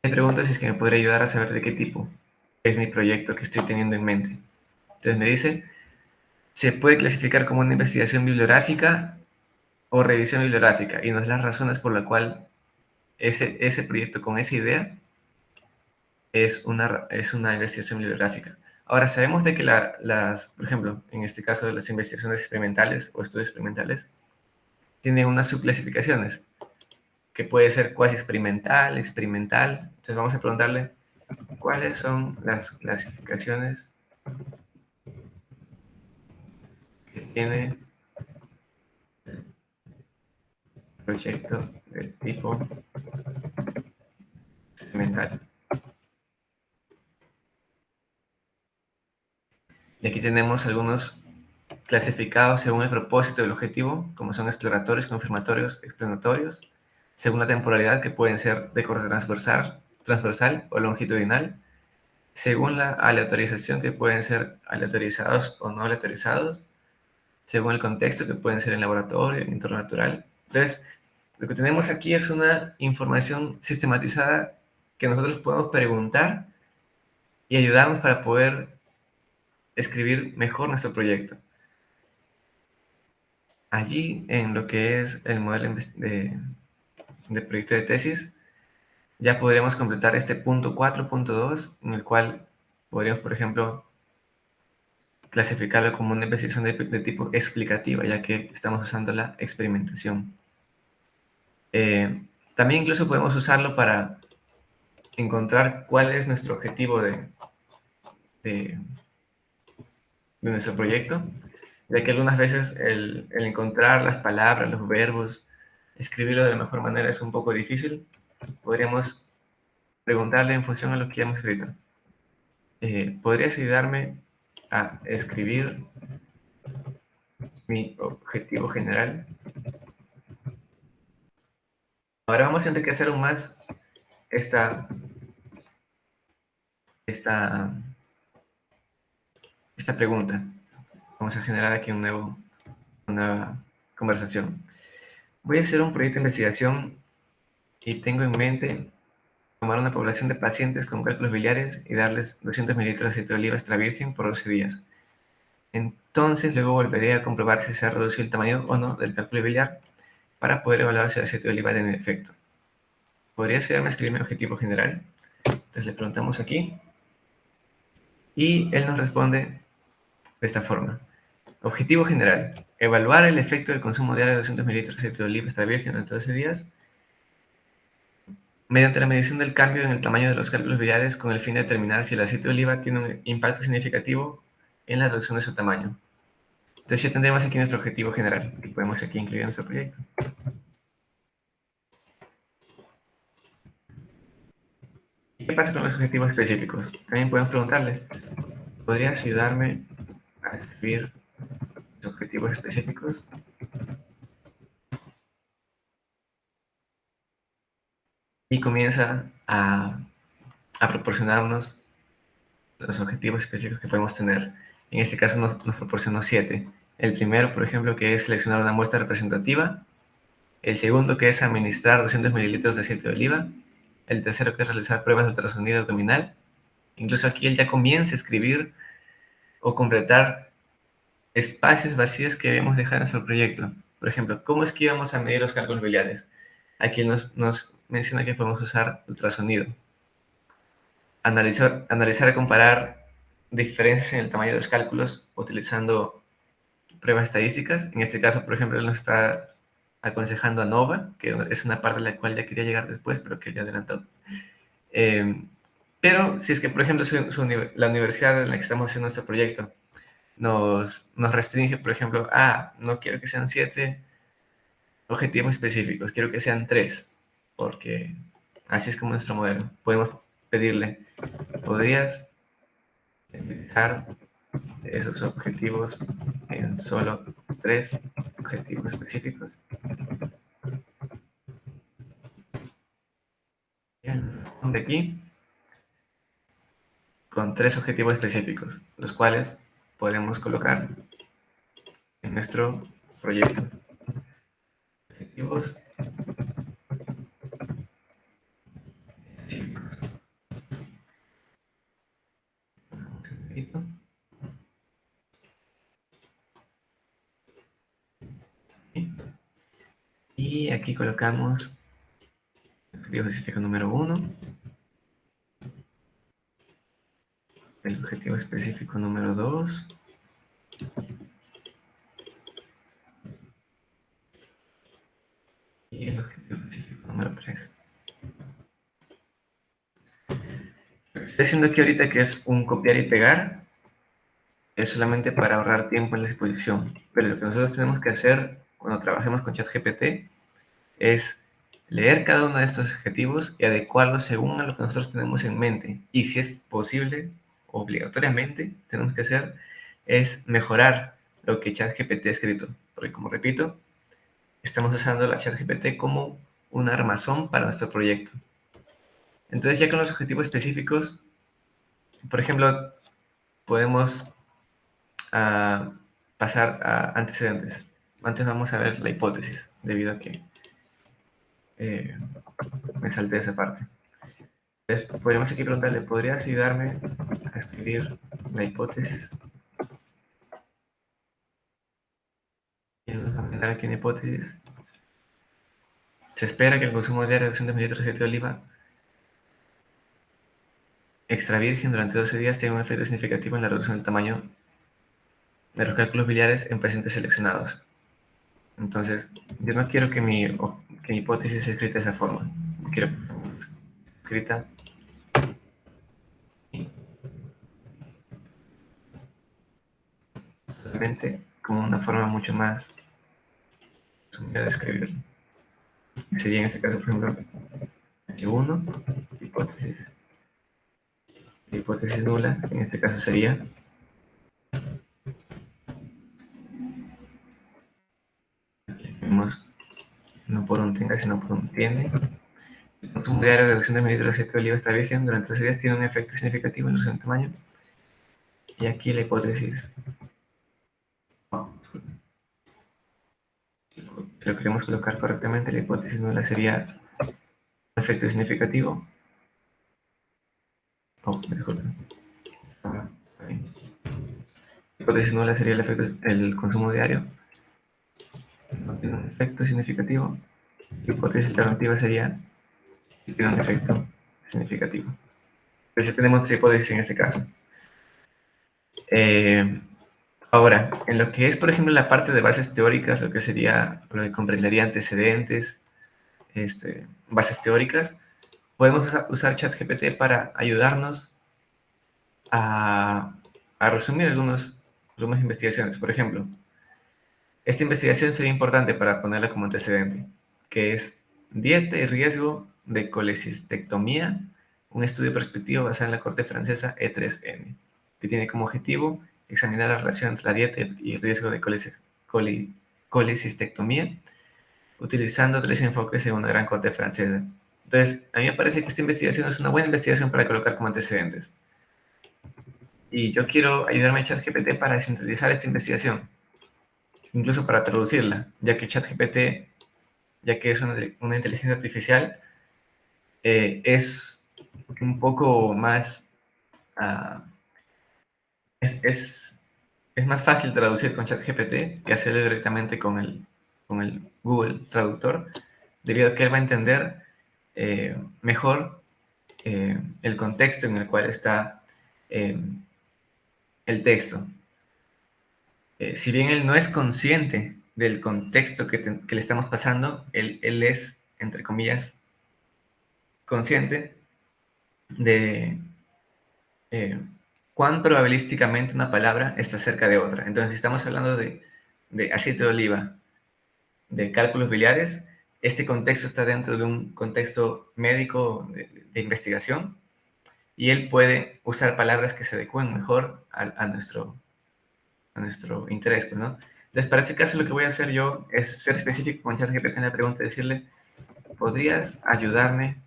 Me pregunto si es que me podría ayudar a saber de qué tipo es mi proyecto que estoy teniendo en mente. Entonces me dice, se puede clasificar como una investigación bibliográfica o revisión bibliográfica y nos da las razones por la cual ese proyecto con esa idea es una investigación bibliográfica. Ahora, sabemos de que por ejemplo, en este caso, las investigaciones experimentales o estudios experimentales tienen unas subclasificaciones, que puede ser cuasi experimental, experimental. Entonces vamos a preguntarle cuáles son las clasificaciones que tiene el proyecto del tipo experimental. Y aquí tenemos algunos clasificados según el propósito del objetivo, como son exploratorios, confirmatorios, explanatorios, según la temporalidad, que pueden ser de corte transversal o longitudinal, según la aleatorización, que pueden ser aleatorizados o no aleatorizados, según el contexto, que pueden ser en laboratorio, en entorno natural. Entonces, lo que tenemos aquí es una información sistematizada que nosotros podemos preguntar y ayudarnos para poder escribir mejor nuestro proyecto. Allí, en lo que es el modelo de proyecto de tesis, ya podremos completar este punto 4.2, en el cual podríamos, por ejemplo, clasificarlo como una investigación de tipo explicativa, ya que estamos usando la experimentación. También incluso podemos usarlo para encontrar cuál es nuestro objetivo de nuestro proyecto, ya que algunas veces el encontrar las palabras, los verbos, escribirlo de la mejor manera es un poco difícil. Podríamos preguntarle en función a lo que ya hemos escrito. ¿Podrías ayudarme a escribir mi objetivo general? Ahora vamos a enriquecer aún más esta, esta, esta pregunta. Vamos a generar aquí una nueva conversación. Voy a hacer un proyecto de investigación y tengo en mente tomar una población de pacientes con cálculos biliares y darles 200 mililitros de aceite de oliva extra virgen por 12 días. Entonces, luego volveré a comprobar si se ha reducido el tamaño o no del cálculo biliar para poder evaluar si el aceite de oliva tiene efecto. ¿Podría ayudarme a escribir mi objetivo general? Entonces le preguntamos aquí y él nos responde de esta forma. Objetivo general. Evaluar el efecto del consumo diario de 200 mililitros de aceite de oliva extra virgen durante 12 días mediante la medición del cambio en el tamaño de los cálculos biliares con el fin de determinar si el aceite de oliva tiene un impacto significativo en la reducción de su tamaño. Entonces ya tendremos aquí nuestro objetivo general, que podemos aquí incluir en nuestro proyecto. ¿Y qué pasa con los objetivos específicos? También podemos preguntarles, ¿podrías ayudarme a escribir los objetivos específicos? Y comienza a proporcionarnos los objetivos específicos que podemos tener. En este caso nos proporcionó 7. El primero, por ejemplo, que es seleccionar una muestra representativa. El segundo, que es administrar 200 mililitros de aceite de oliva. El tercero, que es realizar pruebas de ultrasonido abdominal. Incluso aquí él ya comienza a escribir o completar espacios vacíos que debemos dejar en nuestro proyecto. Por ejemplo, ¿cómo es que íbamos a medir los cálculos biliares? Aquí nos menciona que podemos usar ultrasonido. Analizar y comparar diferencias en el tamaño de los cálculos utilizando pruebas estadísticas. En este caso, por ejemplo, él nos está aconsejando ANOVA, que es una parte a la cual ya quería llegar después, pero que ya adelantó. Pero si es que, por ejemplo, la universidad en la que estamos haciendo nuestro proyecto nos restringe, por ejemplo, no quiero que sean 7 objetivos específicos, quiero que sean 3, porque así es como nuestro modelo. Podemos pedirle, ¿podrías utilizar esos objetivos en solo 3 objetivos específicos? Bien, de aquí con 3 objetivos específicos, los cuales podemos colocar en nuestro proyecto. Objetivos específicos. Y aquí colocamos el objetivo específico número 1, el objetivo específico número 2, y el objetivo específico número 3. Lo que estoy haciendo aquí ahorita, que es un copiar y pegar, es solamente para ahorrar tiempo en la exposición. Pero lo que nosotros tenemos que hacer cuando trabajemos con ChatGPT es leer cada uno de estos objetivos y adecuarlos según a lo que nosotros tenemos en mente. Y si es posible, obligatoriamente, tenemos que hacer es mejorar lo que ChatGPT ha escrito. Porque como repito, estamos usando la ChatGPT como un armazón para nuestro proyecto. Entonces ya con los objetivos específicos, por ejemplo, podemos pasar a antecedentes. Antes vamos a ver la hipótesis, debido a que me salté esa parte. Entonces, podríamos aquí preguntarle, ¿podrías ayudarme a escribir la hipótesis? Y nos va a mandar aquí una hipótesis. Se espera que el consumo diario de 200 mililitros de aceite de oliva extra virgen durante 12 días tenga un efecto significativo en la reducción del tamaño de los cálculos biliares en pacientes seleccionados. Entonces, yo no quiero que mi hipótesis sea escrita de esa forma. Quiero escrita solamente como una forma mucho más resumida de escribirlo. Sería en este caso, por ejemplo, H1, hipótesis. Hipótesis nula, en este caso sería vemos no por un tenga, sino por un tiene. El consumo diario de 200 mililitros de aceite de oliva extra virgen durante 12 días tiene un efecto significativo en reducción de tamaño. Y aquí la hipótesis, si lo queremos colocar correctamente, la hipótesis nula sería un efecto significativo. Disculpen. Está bien. La hipótesis nula sería el consumo diario. No tiene un efecto significativo. La hipótesis alternativa sería si tiene un efecto significativo. Entonces ya tenemos tres hipótesis en este caso. Ahora, en lo que es, por ejemplo, la parte de bases teóricas, lo que comprendería antecedentes, bases teóricas, podemos usar ChatGPT para ayudarnos a, resumir algunas investigaciones. Por ejemplo, esta investigación sería importante para ponerla como antecedente, que es dieta y riesgo de colecistectomía, un estudio prospectivo basado en la corte francesa E3N, que tiene como objetivo examinar la relación entre la dieta y el riesgo de colecistectomía, utilizando 3 enfoques en una gran corte francesa. Entonces, a mí me parece que esta investigación es una buena investigación para colocar como antecedentes. Y yo quiero ayudarme a ChatGPT para sintetizar esta investigación, incluso para traducirla, ya que ChatGPT, ya que es una inteligencia artificial, es un poco más... Uh, es más fácil traducir con ChatGPT que hacerlo directamente con el Google Traductor, debido a que él va a entender mejor el contexto en el cual está el texto. Si bien él no es consciente del contexto que le estamos pasando, él es, entre comillas, consciente de cuán probabilísticamente una palabra está cerca de otra. Entonces, si estamos hablando de aceite de oliva, de cálculos biliares, este contexto está dentro de un contexto médico de investigación, y él puede usar palabras que se adecúen mejor a nuestro interés, pues, ¿no? Entonces, para ese caso, lo que voy a hacer yo es ser específico con ChatGPT en la pregunta y decirle: ¿podrías ayudarme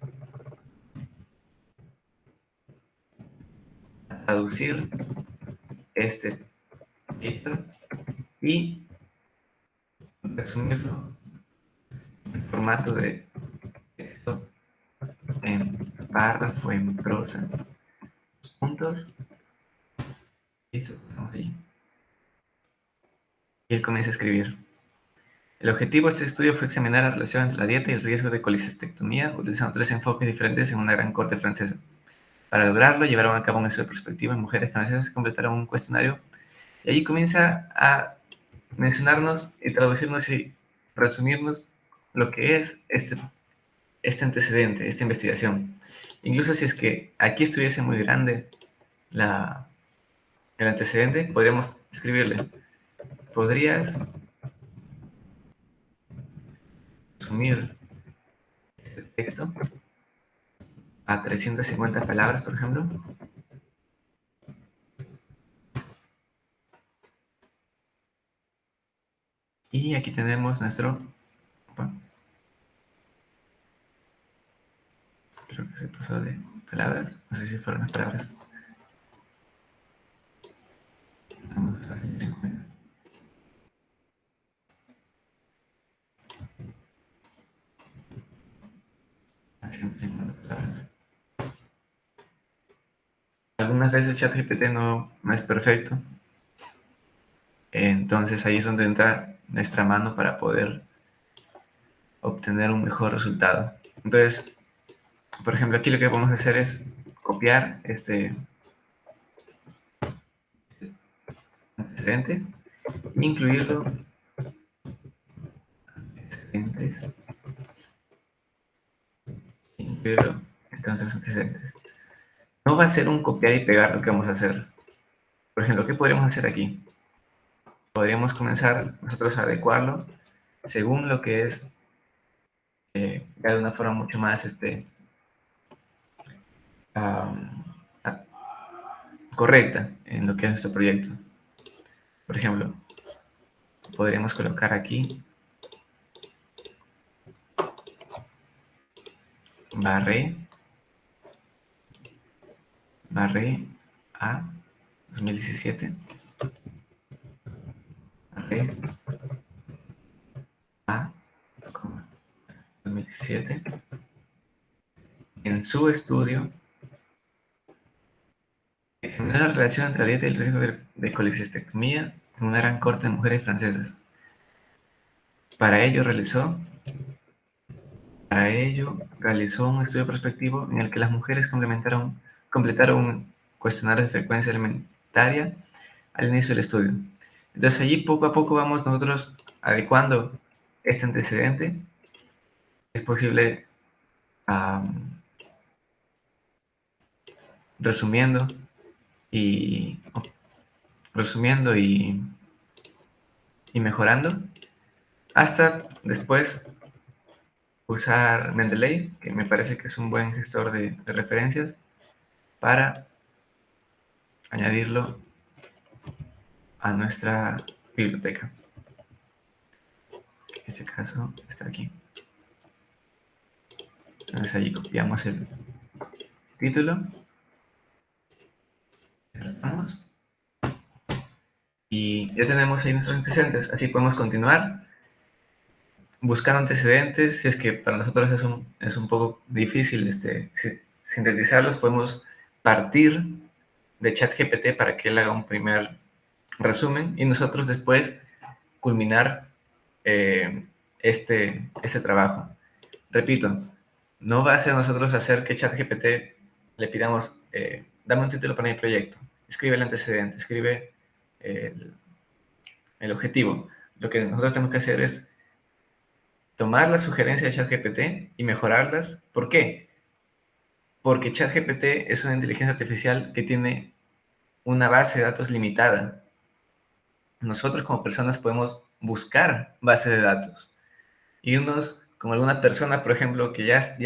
a traducir este paper y resumirlo en formato de texto, en párrafo, en prosa, puntos? Listo, estamos ahí. Y él comienza a escribir. El objetivo de este estudio fue examinar la relación entre la dieta y el riesgo de colecistectomía, utilizando 3 enfoques diferentes en una gran corte francesa. Para lograrlo, llevaron a cabo un estudio prospectivo en mujeres francesas que completaron un cuestionario, y allí comienza a mencionarnos y traducirnos y resumirnos lo que es este antecedente, esta investigación. Incluso si es que aquí estuviese muy grande el antecedente, podríamos escribirle: ¿podrías resumir este texto a 350 palabras, por ejemplo? Y aquí tenemos nuestro... Bueno, creo que se pasó de palabras. No sé si fueron las palabras. Vamos a ver si se encuentra. Palabras. Algunas veces ChatGPT no es perfecto. Entonces ahí es donde entra nuestra mano para poder obtener un mejor resultado. Entonces, por ejemplo, aquí lo que podemos hacer es copiar este antecedente, incluirlo antecedentes, incluirlo entonces antecedentes. No va a ser un copiar y pegar lo que vamos a hacer. Por ejemplo, ¿qué podríamos hacer aquí? Podríamos comenzar nosotros a adecuarlo según lo que es de una forma mucho más correcta en lo que es nuestro proyecto. Por ejemplo, podríamos colocar aquí barré a 2017, barré a 2017. En su estudio, examinó la relación entre la dieta y el riesgo de colecistectomía en una gran corte de mujeres francesas. Para ello realizó un estudio prospectivo en el que las mujeres completaron un cuestionario de frecuencia alimentaria al inicio del estudio. Entonces allí poco a poco vamos nosotros adecuando este antecedente. Es posible resumiendo y, resumiendo y mejorando, hasta después usar Mendeley, que me parece que es un buen gestor de referencias, para añadirlo a nuestra biblioteca. En este caso está aquí. Entonces allí copiamos el título, cerramos y ya tenemos ahí nuestros antecedentes. Así podemos continuar buscando antecedentes. Si es que para nosotros es un poco difícil sintetizarlos, podemos partir de ChatGPT para que él haga un primer resumen y nosotros después culminar este trabajo. Repito, no va a ser nosotros hacer que ChatGPT le pidamos, dame un título para mi proyecto, escribe el antecedente, escribe el objetivo. Lo que nosotros tenemos que hacer es tomar las sugerencias de ChatGPT y mejorarlas. ¿Por qué? Porque ChatGPT es una inteligencia artificial que tiene una base de datos limitada. Nosotros como personas podemos buscar bases de datos. Y unos, como alguna persona, por ejemplo, que ya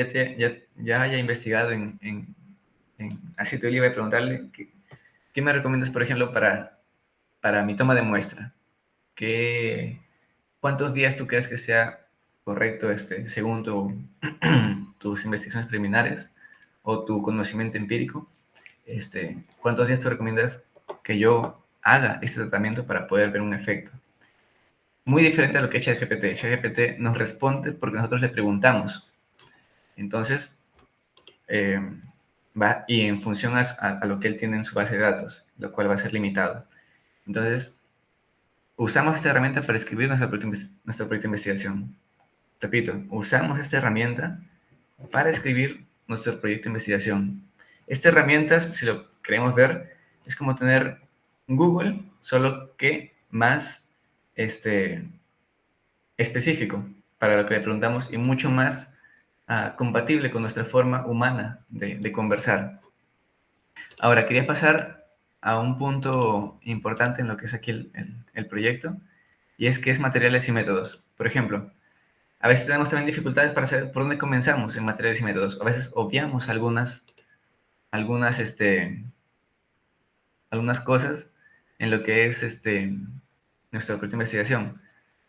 haya investigado en así te iba a preguntarle, ¿qué me recomiendas, por ejemplo, para mi toma de muestra? ¿Cuántos días tú crees que sea correcto según tus investigaciones preliminares o tu conocimiento empírico? ¿Cuántos días tú recomiendas que yo haga este tratamiento para poder ver un efecto? Muy diferente a lo que es ChatGPT. ChatGPT nos responde porque nosotros le preguntamos. Entonces, va y en función a lo que él tiene en su base de datos, lo cual va a ser limitado. Entonces, usamos esta herramienta para escribir nuestro proyecto de investigación. Repito, usamos esta herramienta para escribir nuestro proyecto de investigación. Esta herramienta, si lo queremos ver, es como tener Google, solo que más específico para lo que le preguntamos y mucho más compatible con nuestra forma humana de conversar. Ahora, quería pasar a un punto importante en lo que es aquí el proyecto, y es que es materiales y métodos. Por ejemplo, a veces tenemos también dificultades para saber por dónde comenzamos en materiales y métodos. A veces obviamos algunas, algunas cosas en lo que es nuestro proyecto de investigación.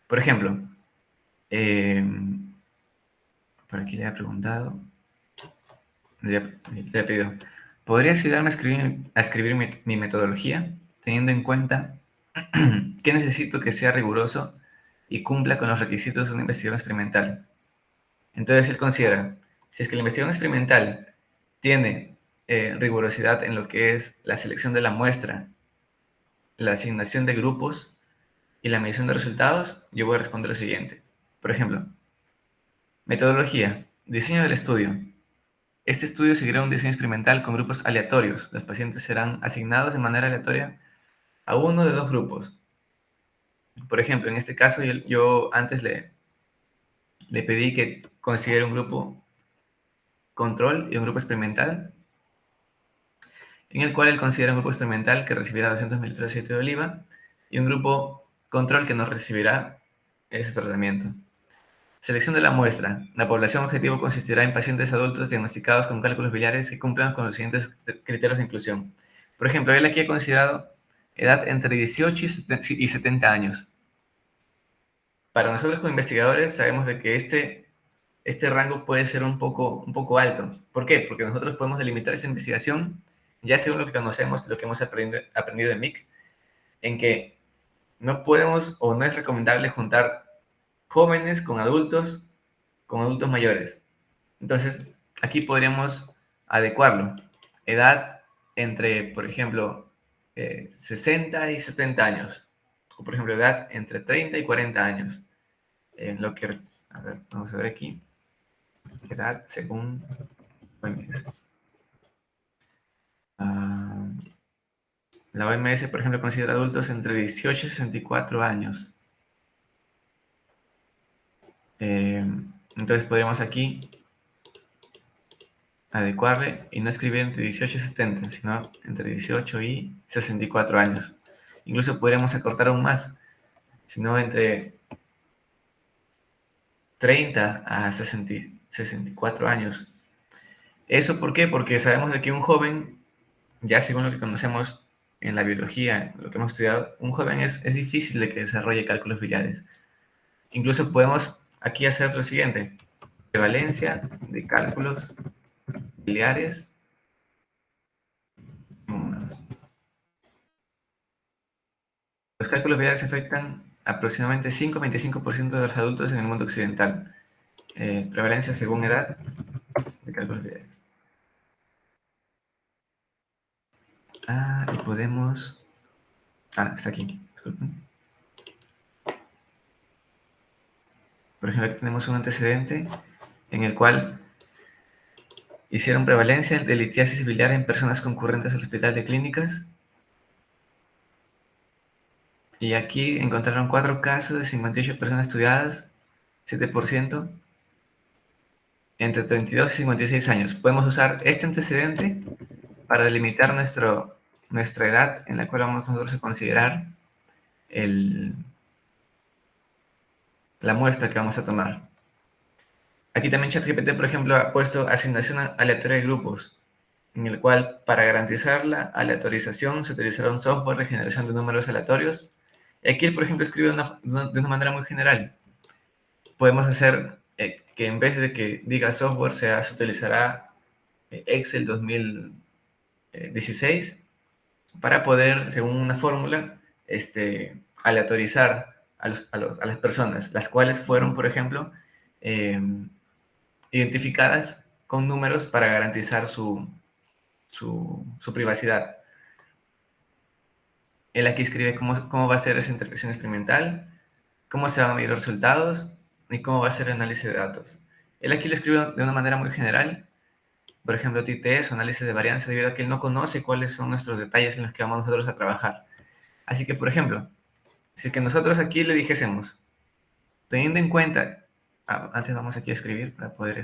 Por ejemplo, por aquí le he preguntado, le he pedido, ¿podrías ayudarme a escribir mi metodología, teniendo en cuenta que necesito que sea riguroso y cumpla con los requisitos de una investigación experimental? Entonces él considera, si es que la investigación experimental tiene rigurosidad en lo que es la selección de la muestra, la asignación de grupos y la medición de resultados, yo voy a responder lo siguiente. Por ejemplo, metodología, diseño del estudio. Este estudio seguirá un diseño experimental con grupos aleatorios. Los pacientes serán asignados de manera aleatoria a uno de dos grupos. Por ejemplo, en este caso yo antes le pedí que considere un grupo control y un grupo experimental, en el cual él considera un grupo experimental que recibirá 200 mililitros de aceite de oliva y un grupo control que no recibirá ese tratamiento. Selección de la muestra. La población objetivo consistirá en pacientes adultos diagnosticados con cálculos biliares que cumplan con los siguientes criterios de inclusión. Por ejemplo, él aquí ha considerado edad entre 18 y 70 años. Para nosotros como investigadores sabemos de que este rango puede ser un poco alto. ¿Por qué? Porque nosotros podemos delimitar esta investigación ya según lo que conocemos, lo que hemos aprendido en MIC, en que no podemos o no es recomendable juntar jóvenes con adultos mayores. Entonces, aquí podríamos adecuarlo. Edad entre, por ejemplo, 60 y 70 años. O, por ejemplo, edad entre 30 y 40 años. Lo que, a ver, vamos a ver aquí. Edad según OMS. La OMS, por ejemplo, considera adultos entre 18 y 64 años. Entonces podríamos aquí adecuarle y no escribir entre 18 y 70, sino entre 18 y 64 años. Incluso podríamos acortar aún más, sino entre 30 a 64 años. ¿Eso por qué? Porque sabemos de que un joven, ya según lo que conocemos en la biología, lo que hemos estudiado, un joven es difícil de que desarrolle cálculos biliares. Incluso podemos aquí hacer lo siguiente: prevalencia de cálculos biliares. Los cálculos biliares afectan aproximadamente 5,25% de los adultos en el mundo occidental. Prevalencia según edad de cálculos biliares. Y podemos... está aquí, disculpen. Por ejemplo, aquí tenemos un antecedente en el cual hicieron prevalencia de litiasis biliar en personas concurrentes al hospital de clínicas. Y aquí encontraron 4 casos de 58 personas estudiadas, 7%, entre 32 y 56 años. Podemos usar este antecedente para delimitar nuestra edad en la cual vamos nosotros a considerar la muestra que vamos a tomar. Aquí también ChatGPT, por ejemplo, ha puesto asignación aleatoria de grupos, en el cual para garantizar la aleatorización se utilizará un software de generación de números aleatorios. Y aquí él, por ejemplo, escribe de una manera muy general. Podemos hacer que en vez de que diga software, se utilizará Excel 2016 para poder, según una fórmula, aleatorizar a las personas, las cuales fueron, por ejemplo, identificadas con números para garantizar su privacidad. Él aquí escribe cómo va a ser esa interpretación experimental, cómo se van a medir los resultados y cómo va a ser el análisis de datos. Él aquí lo escribe de una manera muy general, por ejemplo, TTS o análisis de varianza, debido a que él no conoce cuáles son nuestros detalles en los que vamos nosotros a trabajar. Así que, por ejemplo, si que nosotros aquí le dijésemos, teniendo en cuenta, antes vamos aquí a escribir para poder,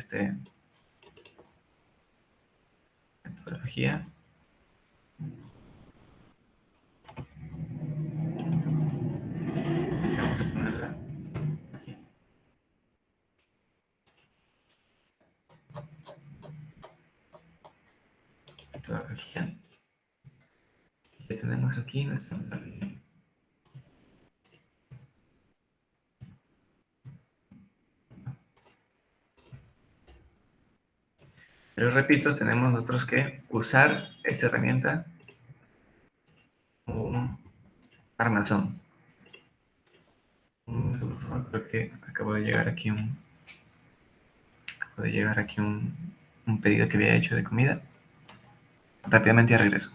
metodología. Vamos a ponerla aquí. Metodología. Ya tenemos aquí nuestra metodología. Pero repito, tenemos nosotros que usar esta herramienta como un armazón. Creo que acabo de llegar aquí un pedido que había hecho de comida. Rápidamente ya regreso.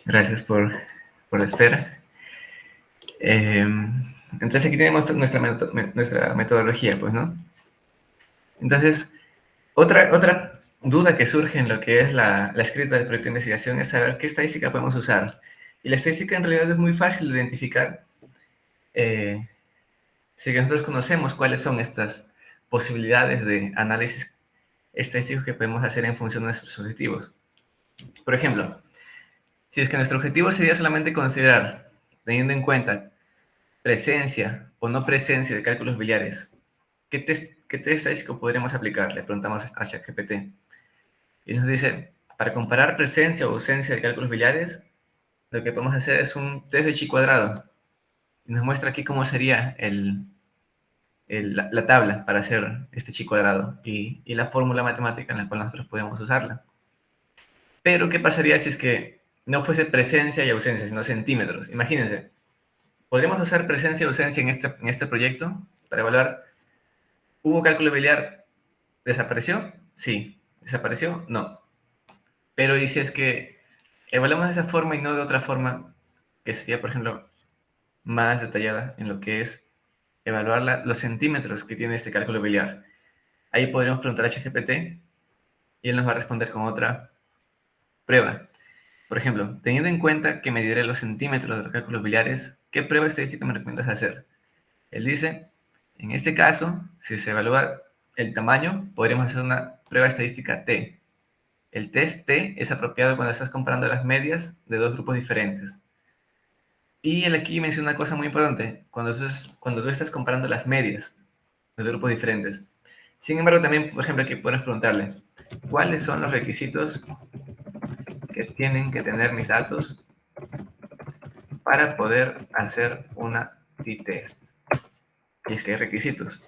Gracias por la espera. Entonces aquí tenemos nuestra metodología, pues, ¿no? Entonces, Otra duda que surge en lo que es la escrita del proyecto de investigación es saber qué estadística podemos usar. Y la estadística en realidad es muy fácil de identificar si nosotros conocemos cuáles son estas posibilidades de análisis estadísticos que podemos hacer en función de nuestros objetivos. Por ejemplo, si es que nuestro objetivo sería solamente considerar, teniendo en cuenta presencia o no presencia de cálculos biliares, qué test estadístico podríamos aplicar? Le preguntamos a ChatGPT. Y nos dice, para comparar presencia o ausencia de cálculos biliares, lo que podemos hacer es un test de chi cuadrado. Y nos muestra aquí cómo sería la tabla para hacer este chi cuadrado y la fórmula matemática en la cual nosotros podemos usarla. Pero, ¿qué pasaría si es que no fuese presencia y ausencia, sino centímetros? Imagínense, podríamos usar presencia y ausencia en este proyecto para evaluar, ¿hubo cálculo biliar? ¿Desapareció? Sí. ¿Desapareció? No. Pero, ¿y si es que evaluamos de esa forma y no de otra forma, que sería, por ejemplo, más detallada en lo que es evaluar los centímetros que tiene este cálculo biliar? Ahí podríamos preguntar a ChatGPT y él nos va a responder con otra prueba. Por ejemplo, teniendo en cuenta que mediré los centímetros de los cálculos biliares, ¿qué prueba estadística me recomiendas hacer? Él dice, en este caso, si se evalúa el tamaño, podríamos hacer una prueba estadística T. El test T es apropiado cuando estás comparando las medias de dos grupos diferentes. Y él aquí menciona una cosa muy importante, cuando tú estás comparando las medias de grupos diferentes. Sin embargo, también, por ejemplo, aquí puedes preguntarle, ¿cuáles son los requisitos que tienen que tener mis datos para poder hacer una t-test? Y es que hay requisitos.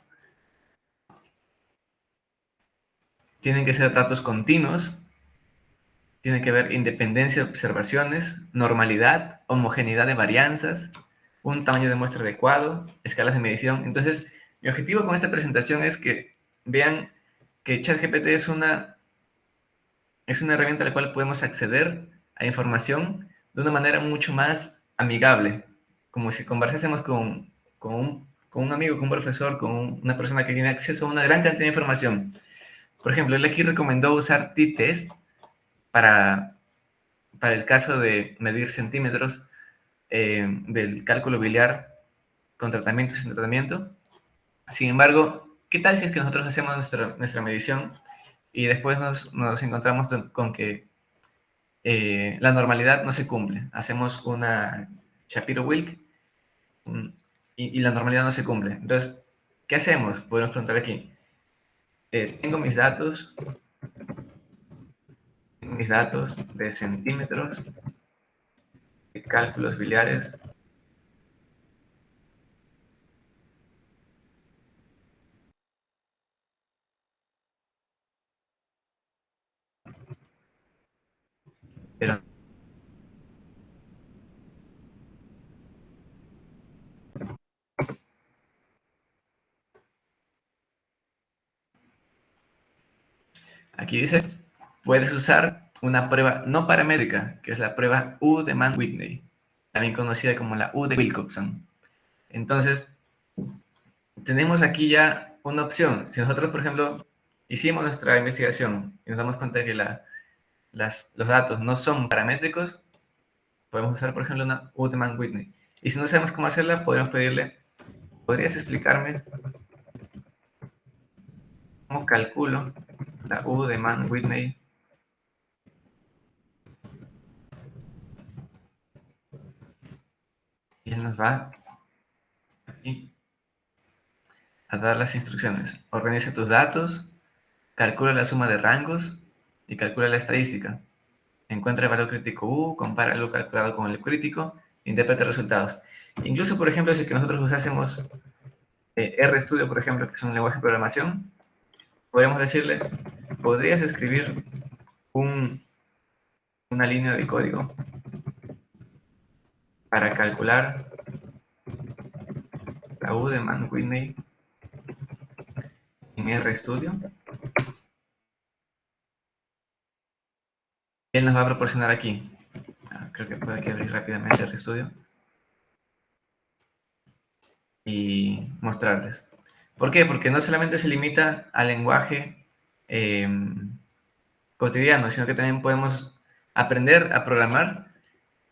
Tienen que ser datos continuos, tiene que haber independencia de observaciones, normalidad, homogeneidad de varianzas, un tamaño de muestra adecuado, escalas de medición. Entonces, mi objetivo con esta presentación es que vean que ChatGPT es una herramienta a la cual podemos acceder a información de una manera mucho más amigable, como si conversásemos con un amigo, con un profesor, con una persona que tiene acceso a una gran cantidad de información. Por ejemplo, él aquí recomendó usar t-test para, para el caso de medir centímetros del cálculo biliar con tratamiento y sin tratamiento. Sin embargo, ¿qué tal si es que nosotros hacemos nuestra medición y después nos encontramos con que la normalidad no se cumple? Hacemos una Shapiro-Wilk y la normalidad no se cumple. Entonces, ¿qué hacemos? Podemos preguntar aquí. Tengo mis datos de centímetros, de cálculos biliares, pero aquí dice, puedes usar una prueba no paramétrica, que es la prueba U de Mann-Whitney, también conocida como la U de Wilcoxon. Entonces, tenemos aquí ya una opción. Si nosotros, por ejemplo, hicimos nuestra investigación y nos damos cuenta que los datos no son paramétricos, podemos usar, por ejemplo, una U de Mann-Whitney. Y si no sabemos cómo hacerla, podemos pedirle, ¿podrías explicarme cómo calculo la U de Mann-Whitney? Y él nos va aquí a dar las instrucciones. Organiza tus datos, calcula la suma de rangos y calcula la estadística. Encuentra el valor crítico U, compara lo calculado con el crítico, interpreta resultados. Incluso, por ejemplo, si que nosotros usásemos RStudio, por ejemplo, que es un lenguaje de programación, podríamos decirle, ¿podrías escribir una línea de código para calcular la U de Mann-Whitney en RStudio? Él nos va a proporcionar aquí. Creo que puedo aquí abrir rápidamente RStudio y mostrarles. ¿Por qué? Porque no solamente se limita al lenguaje cotidiano, sino que también podemos aprender a programar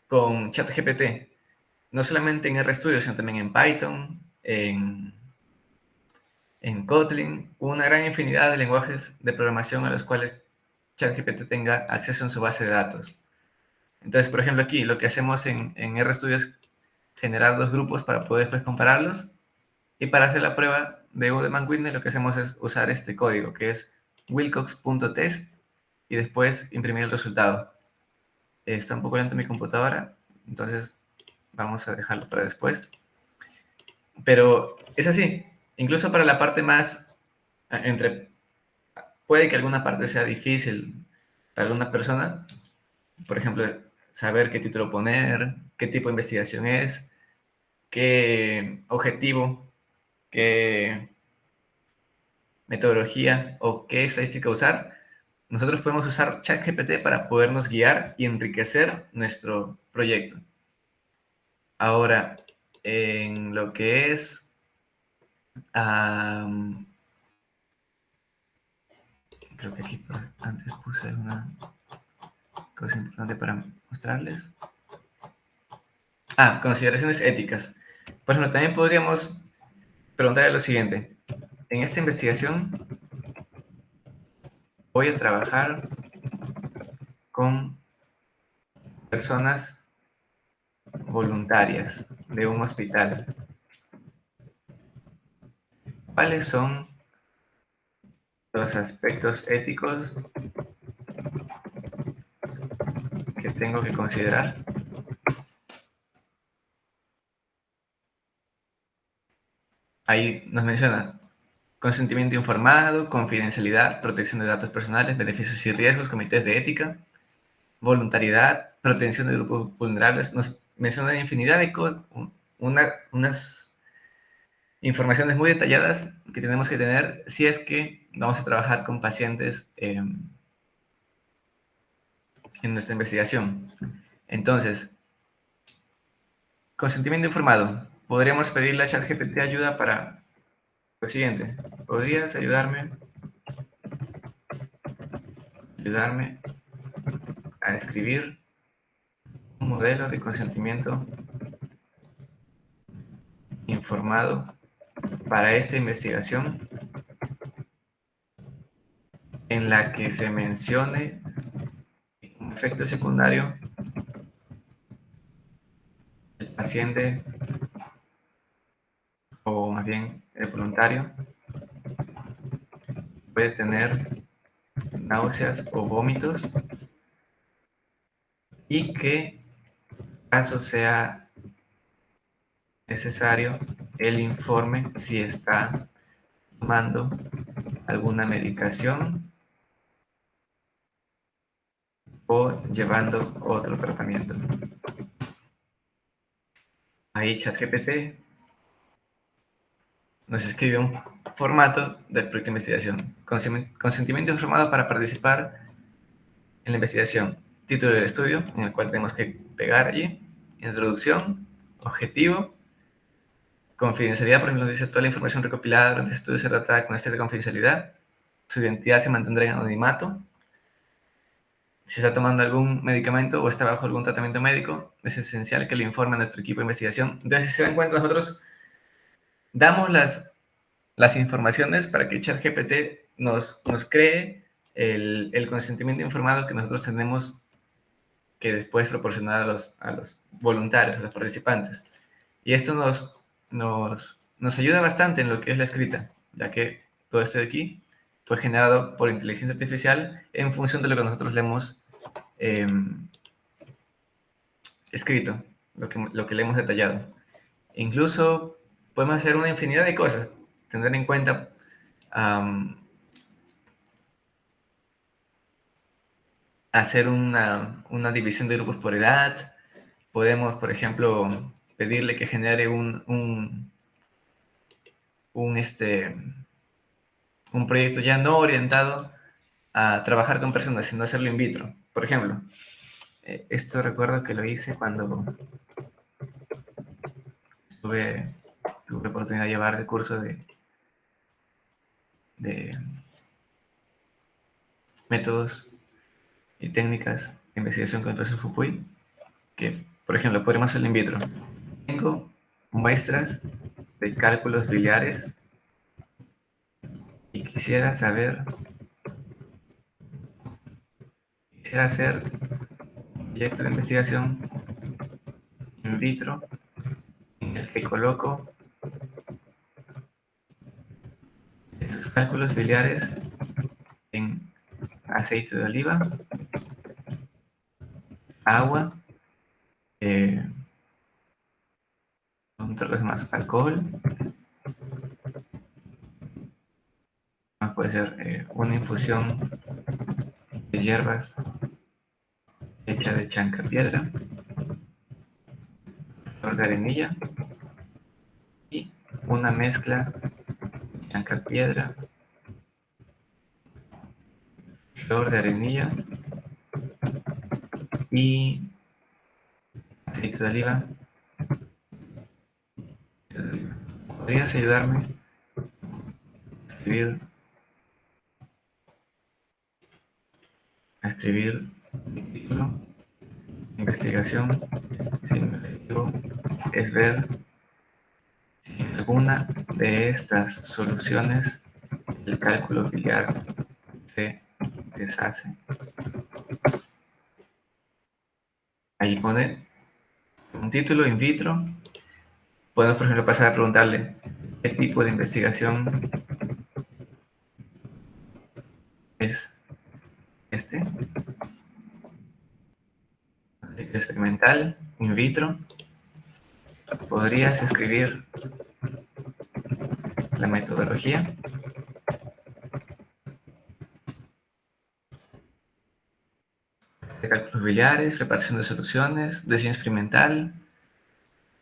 con ChatGPT, no solamente en RStudio, sino también en Python, en Kotlin, una gran infinidad de lenguajes de programación a los cuales ChatGPT tenga acceso en su base de datos. Entonces, por ejemplo, aquí lo que hacemos en RStudio es generar dos grupos para poder después compararlos, y para hacer la prueba de Udeman-Whitney lo que hacemos es usar este código, que es wilcox.test, y después imprimir el resultado. Está un poco lento mi computadora, entonces vamos a dejarlo para después. Pero es así, incluso para la parte más, puede que alguna parte sea difícil para alguna persona, por ejemplo, saber qué título poner, qué tipo de investigación es, qué objetivo, qué metodología o qué estadística usar. Nosotros podemos usar ChatGPT para podernos guiar y enriquecer nuestro proyecto. Ahora, en lo que es creo que aquí antes puse una cosa importante para mostrarles. Consideraciones éticas. Por ejemplo, también podríamos preguntarle lo siguiente. En esta investigación voy a trabajar con personas voluntarias de un hospital. ¿Cuáles son los aspectos éticos que tengo que considerar? Ahí nos menciona consentimiento informado, confidencialidad, protección de datos personales, beneficios y riesgos, comités de ética, voluntariedad, protección de grupos vulnerables. Nos menciona una infinidad de unas informaciones muy detalladas que tenemos que tener si es que vamos a trabajar con pacientes en nuestra investigación. Entonces, consentimiento informado. Podríamos pedirle a ChatGPT ayuda para lo siguiente. ¿Podrías ayudarme a escribir un modelo de consentimiento informado para esta investigación en la que se mencione como efecto secundario el paciente, o más bien el voluntario, puede tener náuseas o vómitos, y que, caso sea necesario, el informe si está tomando alguna medicación o llevando otro tratamiento. Ahí ChatGPT nos escribe un formato del proyecto de investigación. Consentimiento informado para participar en la investigación. Título del estudio, en el cual tenemos que pegar allí. Introducción, objetivo, confidencialidad, por ejemplo, nos dice toda la información recopilada durante este estudio será tratada con estricta confidencialidad. Su identidad se mantendrá en anonimato. Si está tomando algún medicamento o está bajo algún tratamiento médico, es esencial que lo informe a nuestro equipo de investigación. Entonces, si se dan cuenta, nosotros damos las informaciones para que ChatGPT nos cree el consentimiento informado que nosotros tenemos que después proporcionar a los voluntarios, a los participantes. Y esto nos ayuda bastante en lo que es la escrita, ya que todo esto de aquí fue generado por inteligencia artificial en función de lo que nosotros le hemos escrito, lo que le hemos detallado. Incluso podemos hacer una infinidad de cosas, tener en cuenta hacer una división de grupos por edad. Podemos, por ejemplo, pedirle que genere un proyecto ya no orientado a trabajar con personas, sino hacerlo in vitro. Por ejemplo, esto recuerdo que lo hice cuando tuve la oportunidad de llevar el curso de métodos y técnicas de investigación con el proceso Fukui, que, por ejemplo, podemos hacerlo in vitro. Tengo muestras de cálculos biliares y quisiera hacer un proyecto de investigación in vitro en el que coloco esos cálculos biliares en aceite de oliva, agua, otra cosa más, alcohol, puede ser una infusión de hierbas hecha de chancapiedra, flor de arenilla y una mezcla de chancapiedra, flor de arenilla y aceite de oliva. ¿Podrías ayudarme a escribir mi título de investigación si mi objetivo es ver si en alguna de estas soluciones el cálculo biliar se deshace? Ahí pone un título in vitro. Podemos, por ejemplo, pasar a preguntarle qué tipo de investigación es este. Experimental, in vitro. ¿Podrías escribir la metodología? De cálculos biliares, preparación de soluciones, diseño experimental,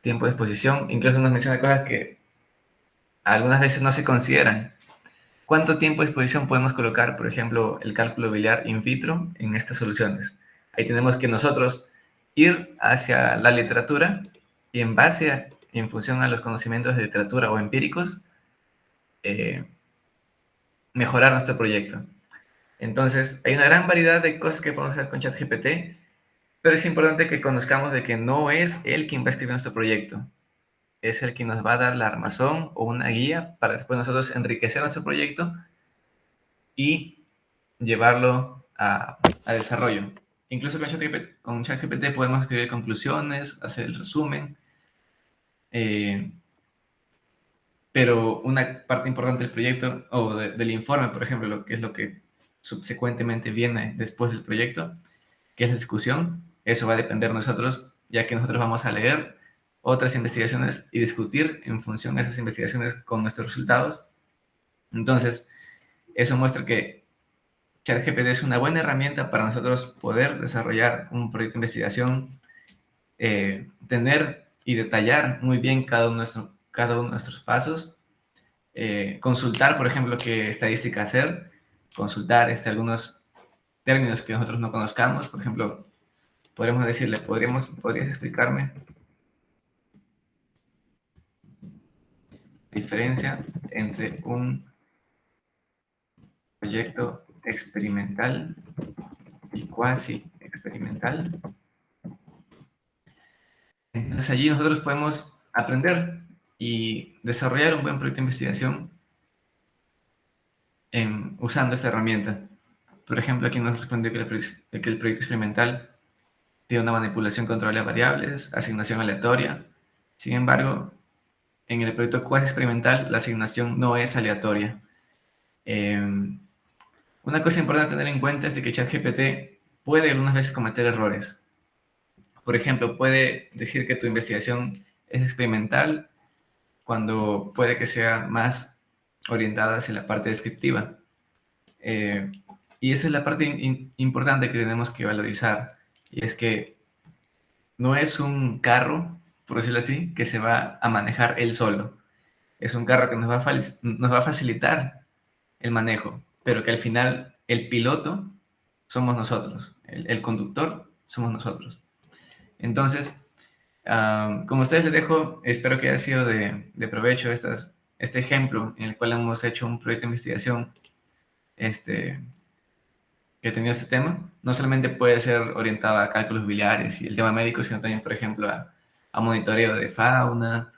tiempo de exposición. Incluso nos menciona cosas que algunas veces no se consideran. ¿Cuánto tiempo de exposición podemos colocar, por ejemplo, el cálculo biliar in vitro en estas soluciones? Ahí tenemos que nosotros ir hacia la literatura y en función a los conocimientos de literatura o empíricos, mejorar nuestro proyecto. Entonces, hay una gran variedad de cosas que podemos hacer con ChatGPT, pero es importante que conozcamos de que no es él quien va a escribir nuestro proyecto. Es el quien nos va a dar la armazón o una guía para después nosotros enriquecer nuestro proyecto y llevarlo a desarrollo. Incluso con ChatGPT podemos escribir conclusiones, hacer el resumen, pero una parte importante del proyecto o del informe, por ejemplo, lo que es lo que subsecuentemente viene después del proyecto, que es la discusión, eso va a depender de nosotros, ya que nosotros vamos a leer otras investigaciones y discutir en función a esas investigaciones con nuestros resultados. Entonces, eso muestra que ChatGPT es una buena herramienta para nosotros poder desarrollar un proyecto de investigación, tener y detallar muy bien cada uno de nuestros pasos, consultar, por ejemplo, qué estadística hacer, consultar algunos términos que nosotros no conozcamos. Por ejemplo, podríamos decirle, ¿podrías explicarme la diferencia entre un proyecto experimental y cuasi experimental? Entonces allí nosotros podemos aprender y desarrollar un buen proyecto de investigación usando esta herramienta. Por ejemplo, aquí nos respondió que el proyecto experimental tiene una manipulación controlada de variables, asignación aleatoria. Sin embargo, en el proyecto cuasi experimental la asignación no es aleatoria. Una cosa importante a tener en cuenta es de que ChatGPT puede algunas veces cometer errores. Por ejemplo, puede decir que tu investigación es experimental cuando puede que sea más orientada hacia la parte descriptiva. Y esa es la parte importante que tenemos que valorizar. Y es que no es un carro, por decirlo así, que se va a manejar él solo. Es un carro que nos va a facilitar el manejo, pero que al final el piloto somos nosotros, el conductor somos nosotros. Entonces, como ustedes les dejo, espero que haya sido de provecho este ejemplo en el cual hemos hecho un proyecto de investigación que ha tenido este tema. No solamente puede ser orientada a cálculos biliares y el tema médico, sino también, por ejemplo, a monitoreo de fauna,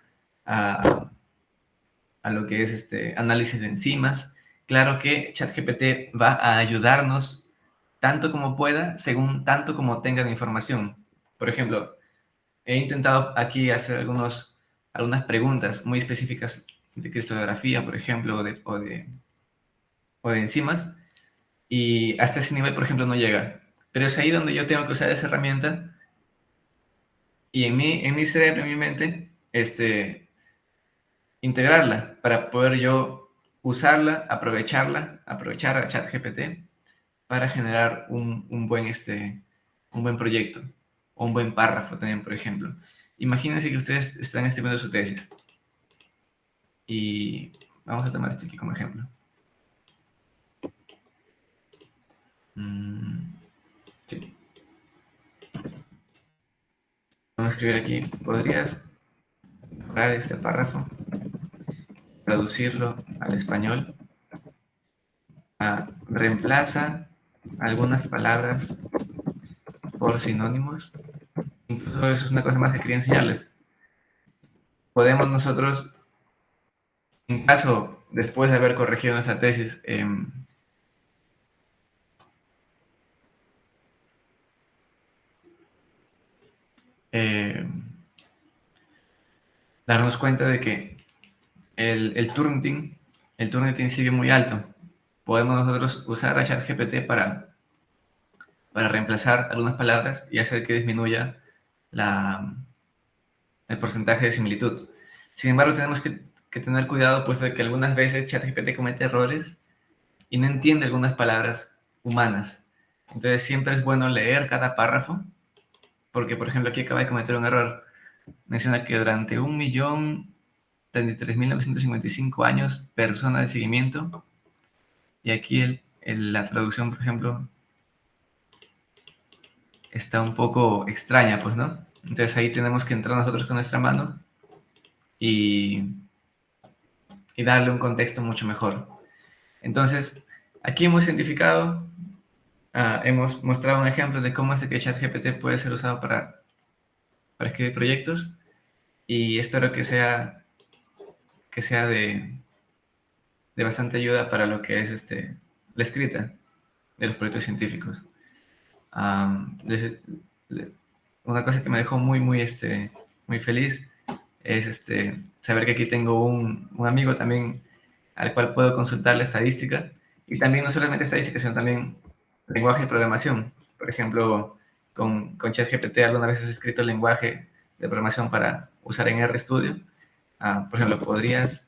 a, a lo que es análisis de enzimas. Claro que ChatGPT va a ayudarnos tanto como pueda, según tanto como tenga de información. Por ejemplo, he intentado aquí hacer algunas preguntas muy específicas de cristalografía, por ejemplo, o de enzimas, y hasta ese nivel, por ejemplo, no llega. Pero es ahí donde yo tengo que usar esa herramienta y en mi cerebro, en mi mente, integrarla para poder yo usarla, aprovechar a ChatGPT para generar un buen proyecto o un buen párrafo también, por ejemplo. Imagínense que ustedes están escribiendo su tesis y vamos a tomar esto aquí como ejemplo. Sí. Vamos a escribir aquí, ¿podrías mejorar este párrafo, traducirlo al español? Reemplaza algunas palabras por sinónimos. Incluso eso es una cosa más que quería enseñarles. Podemos nosotros, en caso, después de haber corregido nuestra tesis, eh, darnos cuenta de que el Turnitin sigue muy alto. Podemos nosotros usar a ChatGPT para reemplazar algunas palabras y hacer que disminuya el porcentaje de similitud. Sin embargo, tenemos que tener cuidado, puesto de que algunas veces ChatGPT comete errores y no entiende algunas palabras humanas. Entonces, siempre es bueno leer cada párrafo, porque, por ejemplo, aquí acaba de cometer un error. Menciona que durante 1.033.955 años, persona de seguimiento, y aquí la traducción, por ejemplo, está un poco extraña, pues, ¿no? Entonces ahí tenemos que entrar nosotros con nuestra mano y, y darle un contexto mucho mejor. Entonces, aquí hemos identificado, hemos mostrado un ejemplo de cómo es que ChatGPT puede ser usado para escribir proyectos y espero que sea de bastante ayuda para lo que es la escrita de los proyectos científicos. Una cosa que me dejó muy feliz es saber que aquí tengo un amigo también al cual puedo consultar la estadística, y también no solamente estadística, sino también lenguaje de programación. Por ejemplo, con ChatGPT alguna vez has escrito el lenguaje de programación para usar en RStudio. Por ejemplo, ¿podrías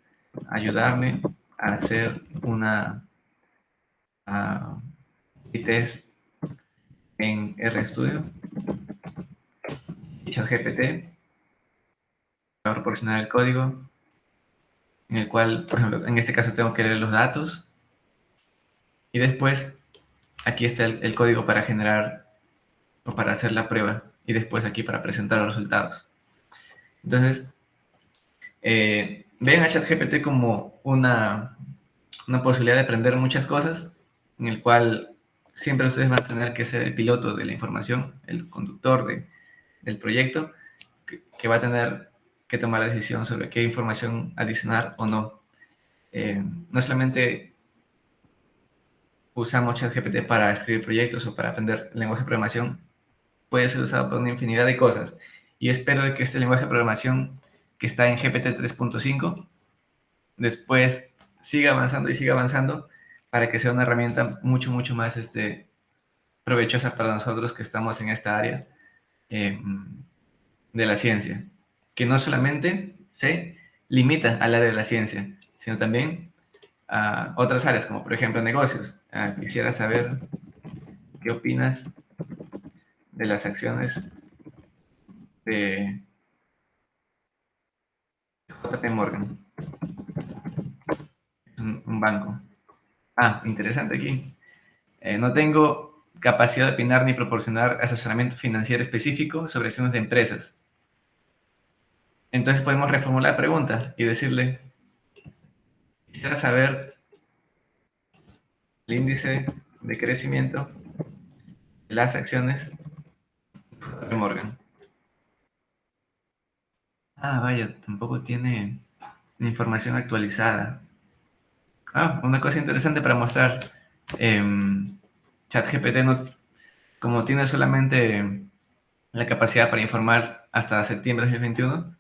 ayudarme a hacer una test en RStudio? Y ChatGPT va a proporcionar el código en el cual, por ejemplo, en este caso tengo que leer los datos y después aquí está el código para generar o para hacer la prueba y después aquí para presentar los resultados. Entonces, ven a ChatGPT como una posibilidad de aprender muchas cosas, en el cual siempre ustedes van a tener que ser el piloto de la información, el conductor del proyecto, que va a tener que tomar la decisión sobre qué información adicionar o no. No solamente usamos ChatGPT para escribir proyectos o para aprender lenguaje de programación, puede ser usado para una infinidad de cosas. Y espero de que este lenguaje de programación que está en GPT 3.5 después siga avanzando y siga avanzando para que sea una herramienta mucho, mucho más provechosa para nosotros que estamos en esta área de la ciencia, que no solamente se limita al área de la ciencia, sino también a otras áreas, como por ejemplo negocios. Quisiera saber qué opinas de las acciones de JP Morgan, un banco. Interesante aquí. No tengo capacidad de opinar ni proporcionar asesoramiento financiero específico sobre acciones de empresas. Entonces podemos reformular la pregunta y decirle, quisiera saber el índice de crecimiento las acciones de Morgan. Ah, vaya, tampoco tiene información actualizada. Ah, una cosa interesante para mostrar. ChatGPT, no, como tiene solamente la capacidad para informar hasta septiembre de 2021,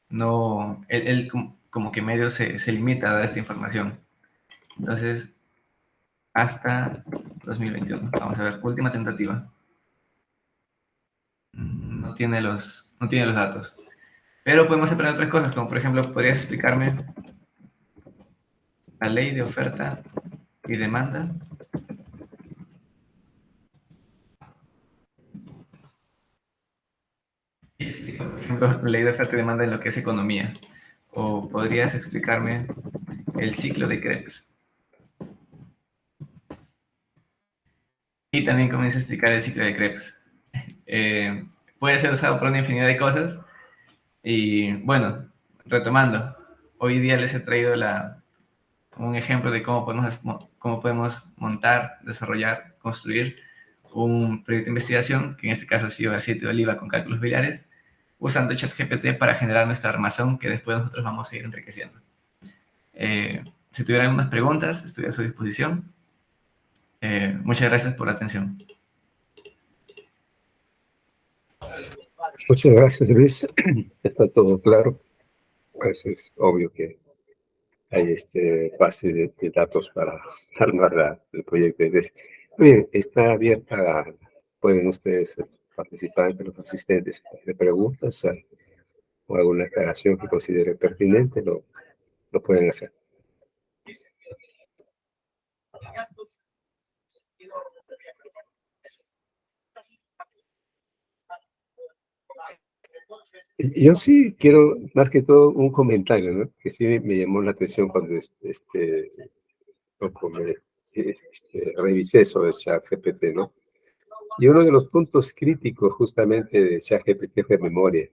no, él como que medio se limita a dar esta información. Entonces, hasta 2021. Vamos a ver, última tentativa. No tiene los datos. Pero podemos aprender otras cosas, como por ejemplo, ¿podrías explicarme la ley de oferta y demanda? Y explico, por ejemplo, la ley de oferta y demanda en lo que es economía. O podrías explicarme el ciclo de Krebs. Y también comienza a explicar el ciclo de Krebs. Eh, Puede ser usado para una infinidad de cosas. Y bueno, retomando, hoy día les he traído un ejemplo de cómo podemos montar, desarrollar, construir un proyecto de investigación, que en este caso ha sido aceite de oliva con cálculos biliares, usando ChatGPT para generar nuestra armazón que después nosotros vamos a ir enriqueciendo. Si tuvieran algunas preguntas, estoy a su disposición. Muchas gracias por la atención. Muchas gracias, Luis. Está todo claro. Pues es obvio que hay base de datos para armar el proyecto. Bien, está abierta, pueden ustedes participar entre los asistentes de preguntas o alguna aclaración que considere pertinente, lo pueden hacer. Yo sí quiero, más que todo, un comentario, ¿no? Que sí me llamó la atención cuando revisé sobre ChatGPT, ¿no? Y uno de los puntos críticos justamente de ChatGPT fue memoria.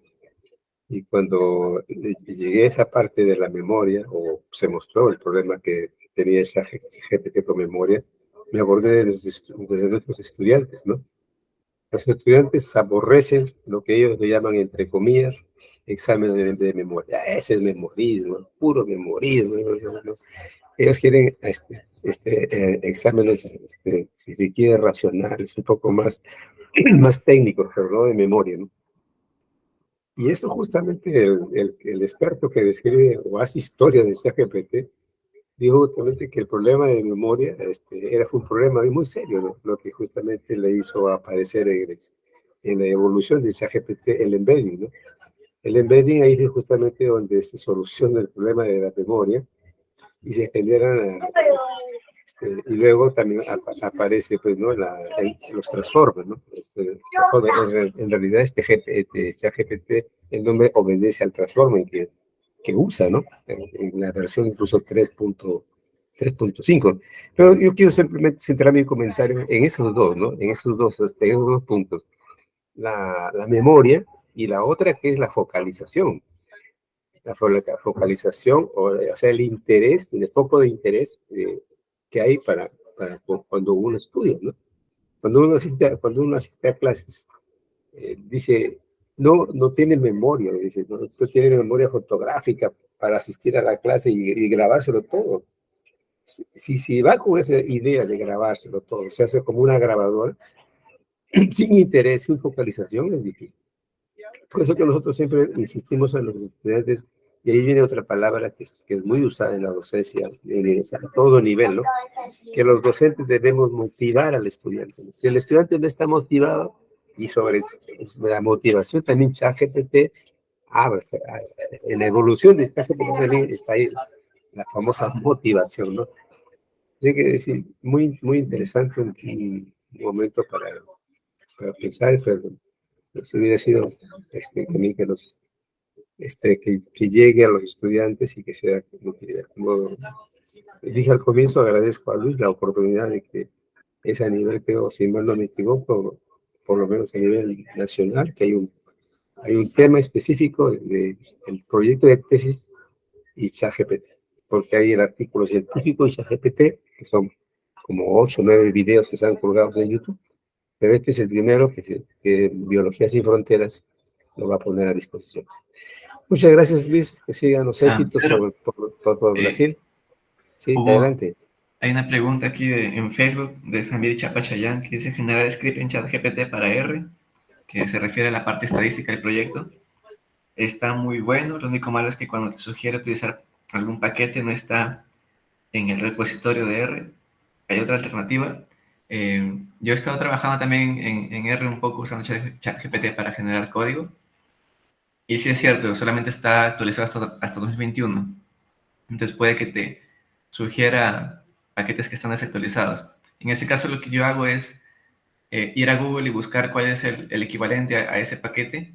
Y cuando llegué a esa parte de la memoria, o se mostró el problema que tenía ChatGPT con memoria, me acordé de nuestros estudiantes, ¿no? Los estudiantes aborrecen lo que ellos le llaman, entre comillas, exámenes de memoria. Ese es memorismo, puro memorismo, ¿no? Ellos quieren exámenes, si se quiere, racionales, un poco más, más técnicos, pero no de memoria, ¿no? Y esto justamente el experto que describe o hace historia de ChatGPT dijo justamente que el problema de memoria fue un problema muy serio, ¿no? Lo que justamente le hizo aparecer en la evolución de ChatGPT el embedding, ¿no? El embedding ahí es justamente donde se soluciona el problema de la memoria y se generan, y luego también aparece, pues, ¿no? Los transformers, ¿no? En realidad ChatGPT, el nombre obedece al transformer que usa, ¿no? En la versión incluso 3.5. Pero yo quiero simplemente centrar mi comentario en esos dos, ¿no? En esos dos aspectos, esos dos puntos. La memoria y la otra que es la focalización. La focalización, o sea, el interés, el foco de interés que hay para cuando uno estudia, ¿no? Cuando uno asiste a clases, dice, no tiene memoria, dice, no tiene memoria fotográfica para asistir a la clase y grabárselo todo. Si va con esa idea de grabárselo todo, se hace como una grabadora, sin interés, sin focalización, es difícil. Por eso que nosotros siempre insistimos a los estudiantes, y ahí viene otra palabra que es muy usada en la docencia, a todo nivel, ¿no? Que los docentes debemos motivar al estudiante. Si el estudiante no está motivado, y sobre la motivación también ChatGPT, en la evolución de ChatGPT también está ahí la famosa motivación, ¿no? Así que es muy, muy interesante, un momento para pensar, pero si hubiera sido también que llegue a los estudiantes y que sea de utilidad. Como dije al comienzo, agradezco a Luis la oportunidad de que es a nivel, creo, si mal no me equivoco, por lo menos a nivel nacional, que hay un tema específico el proyecto de tesis y ChatGPT, porque hay el artículo científico y ChatGPT, que son como 8 o 9 videos que están colgados en YouTube, pero este es el primero que Biología Sin Fronteras lo va a poner a disposición. Muchas gracias, Luis. Que sigan los éxitos Pero por eh, Brasil. Sí, hubo, adelante. hay una pregunta aquí en Facebook de Samir Chapachayán que dice generar script en ChatGPT para R, que se refiere a la parte estadística del proyecto. Está muy bueno, lo único malo es que cuando te sugiere utilizar algún paquete no está en el repositorio de R. Hay otra alternativa. Yo he estado trabajando también en R un poco usando ChatGPT para generar código. Y sí es cierto, solamente está actualizado hasta 2021. Entonces puede que te sugiera paquetes que están desactualizados. En ese caso lo que yo hago es ir a Google y buscar cuál es el equivalente a ese paquete,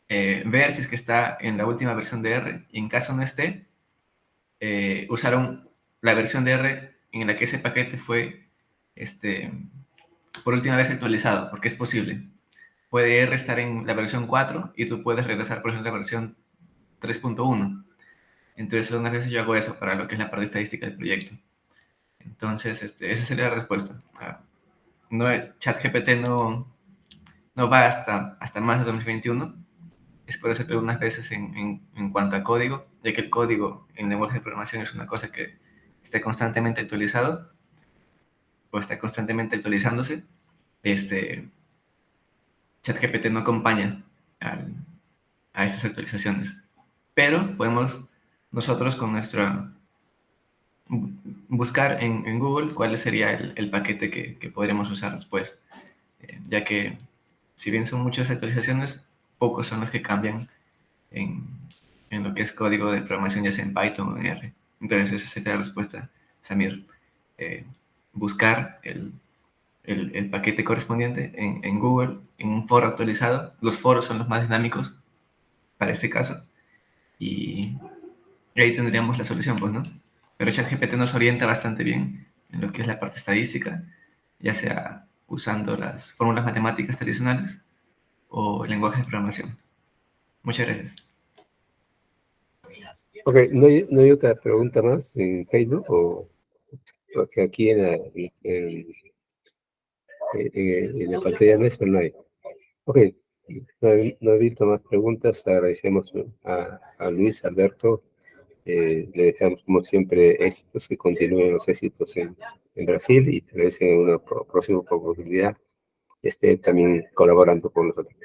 ver si es que está en la última versión de R y en caso no esté, usar la versión de R en la que ese paquete fue por última vez actualizado, porque es posible. Puede R estar en la versión 4 y tú puedes regresar, por ejemplo, a la versión 3.1. Entonces, algunas veces yo hago eso para lo que es la parte estadística del proyecto. Entonces, esa sería la respuesta. No, ChatGPT no va hasta más de 2021. Es por eso que algunas veces en cuanto a código, ya que el código en lenguaje de programación es una cosa que está constantemente actualizado o está constantemente actualizándose, ChatGPT no acompaña a esas actualizaciones. Pero podemos nosotros con nuestra buscar en Google cuál sería el paquete que podríamos usar después, ya que si bien son muchas actualizaciones, pocos son los que cambian en, en lo que es código de programación, ya sea en Python o en R. Entonces esa sería la respuesta, Samir. Eh, buscar el paquete correspondiente en Google, en un foro actualizado. Los foros son los más dinámicos para este caso. Y ahí tendríamos la solución, pues, ¿no? Pero ChatGPT nos orienta bastante bien en lo que es la parte estadística, ya sea usando las fórmulas matemáticas tradicionales o el lenguaje de programación. Muchas gracias. Ok, ¿no hay otra pregunta más en Facebook? Porque aquí en la pantalla nuestra no hay. Ok, no he visto más preguntas. Agradecemos a Luis Alberto. Le deseamos, como siempre, éxitos, que continúen los éxitos en Brasil y tal vez en una próxima oportunidad esté también colaborando con nosotros.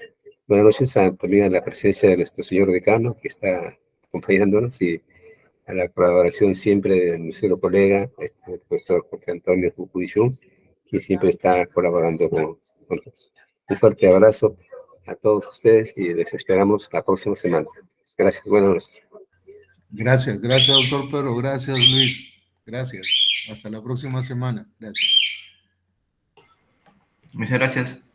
Buenas noches también a la presencia de nuestro señor decano que está acompañándonos y a la colaboración siempre de nuestro colega, el profesor José Antonio Fukuishun, que siempre está colaborando con nosotros. Un fuerte abrazo a todos ustedes y les esperamos la próxima semana. Gracias, buenas noches. Gracias, doctor Pedro. Gracias, Luis. Gracias. Hasta la próxima semana. Gracias. Muchas gracias.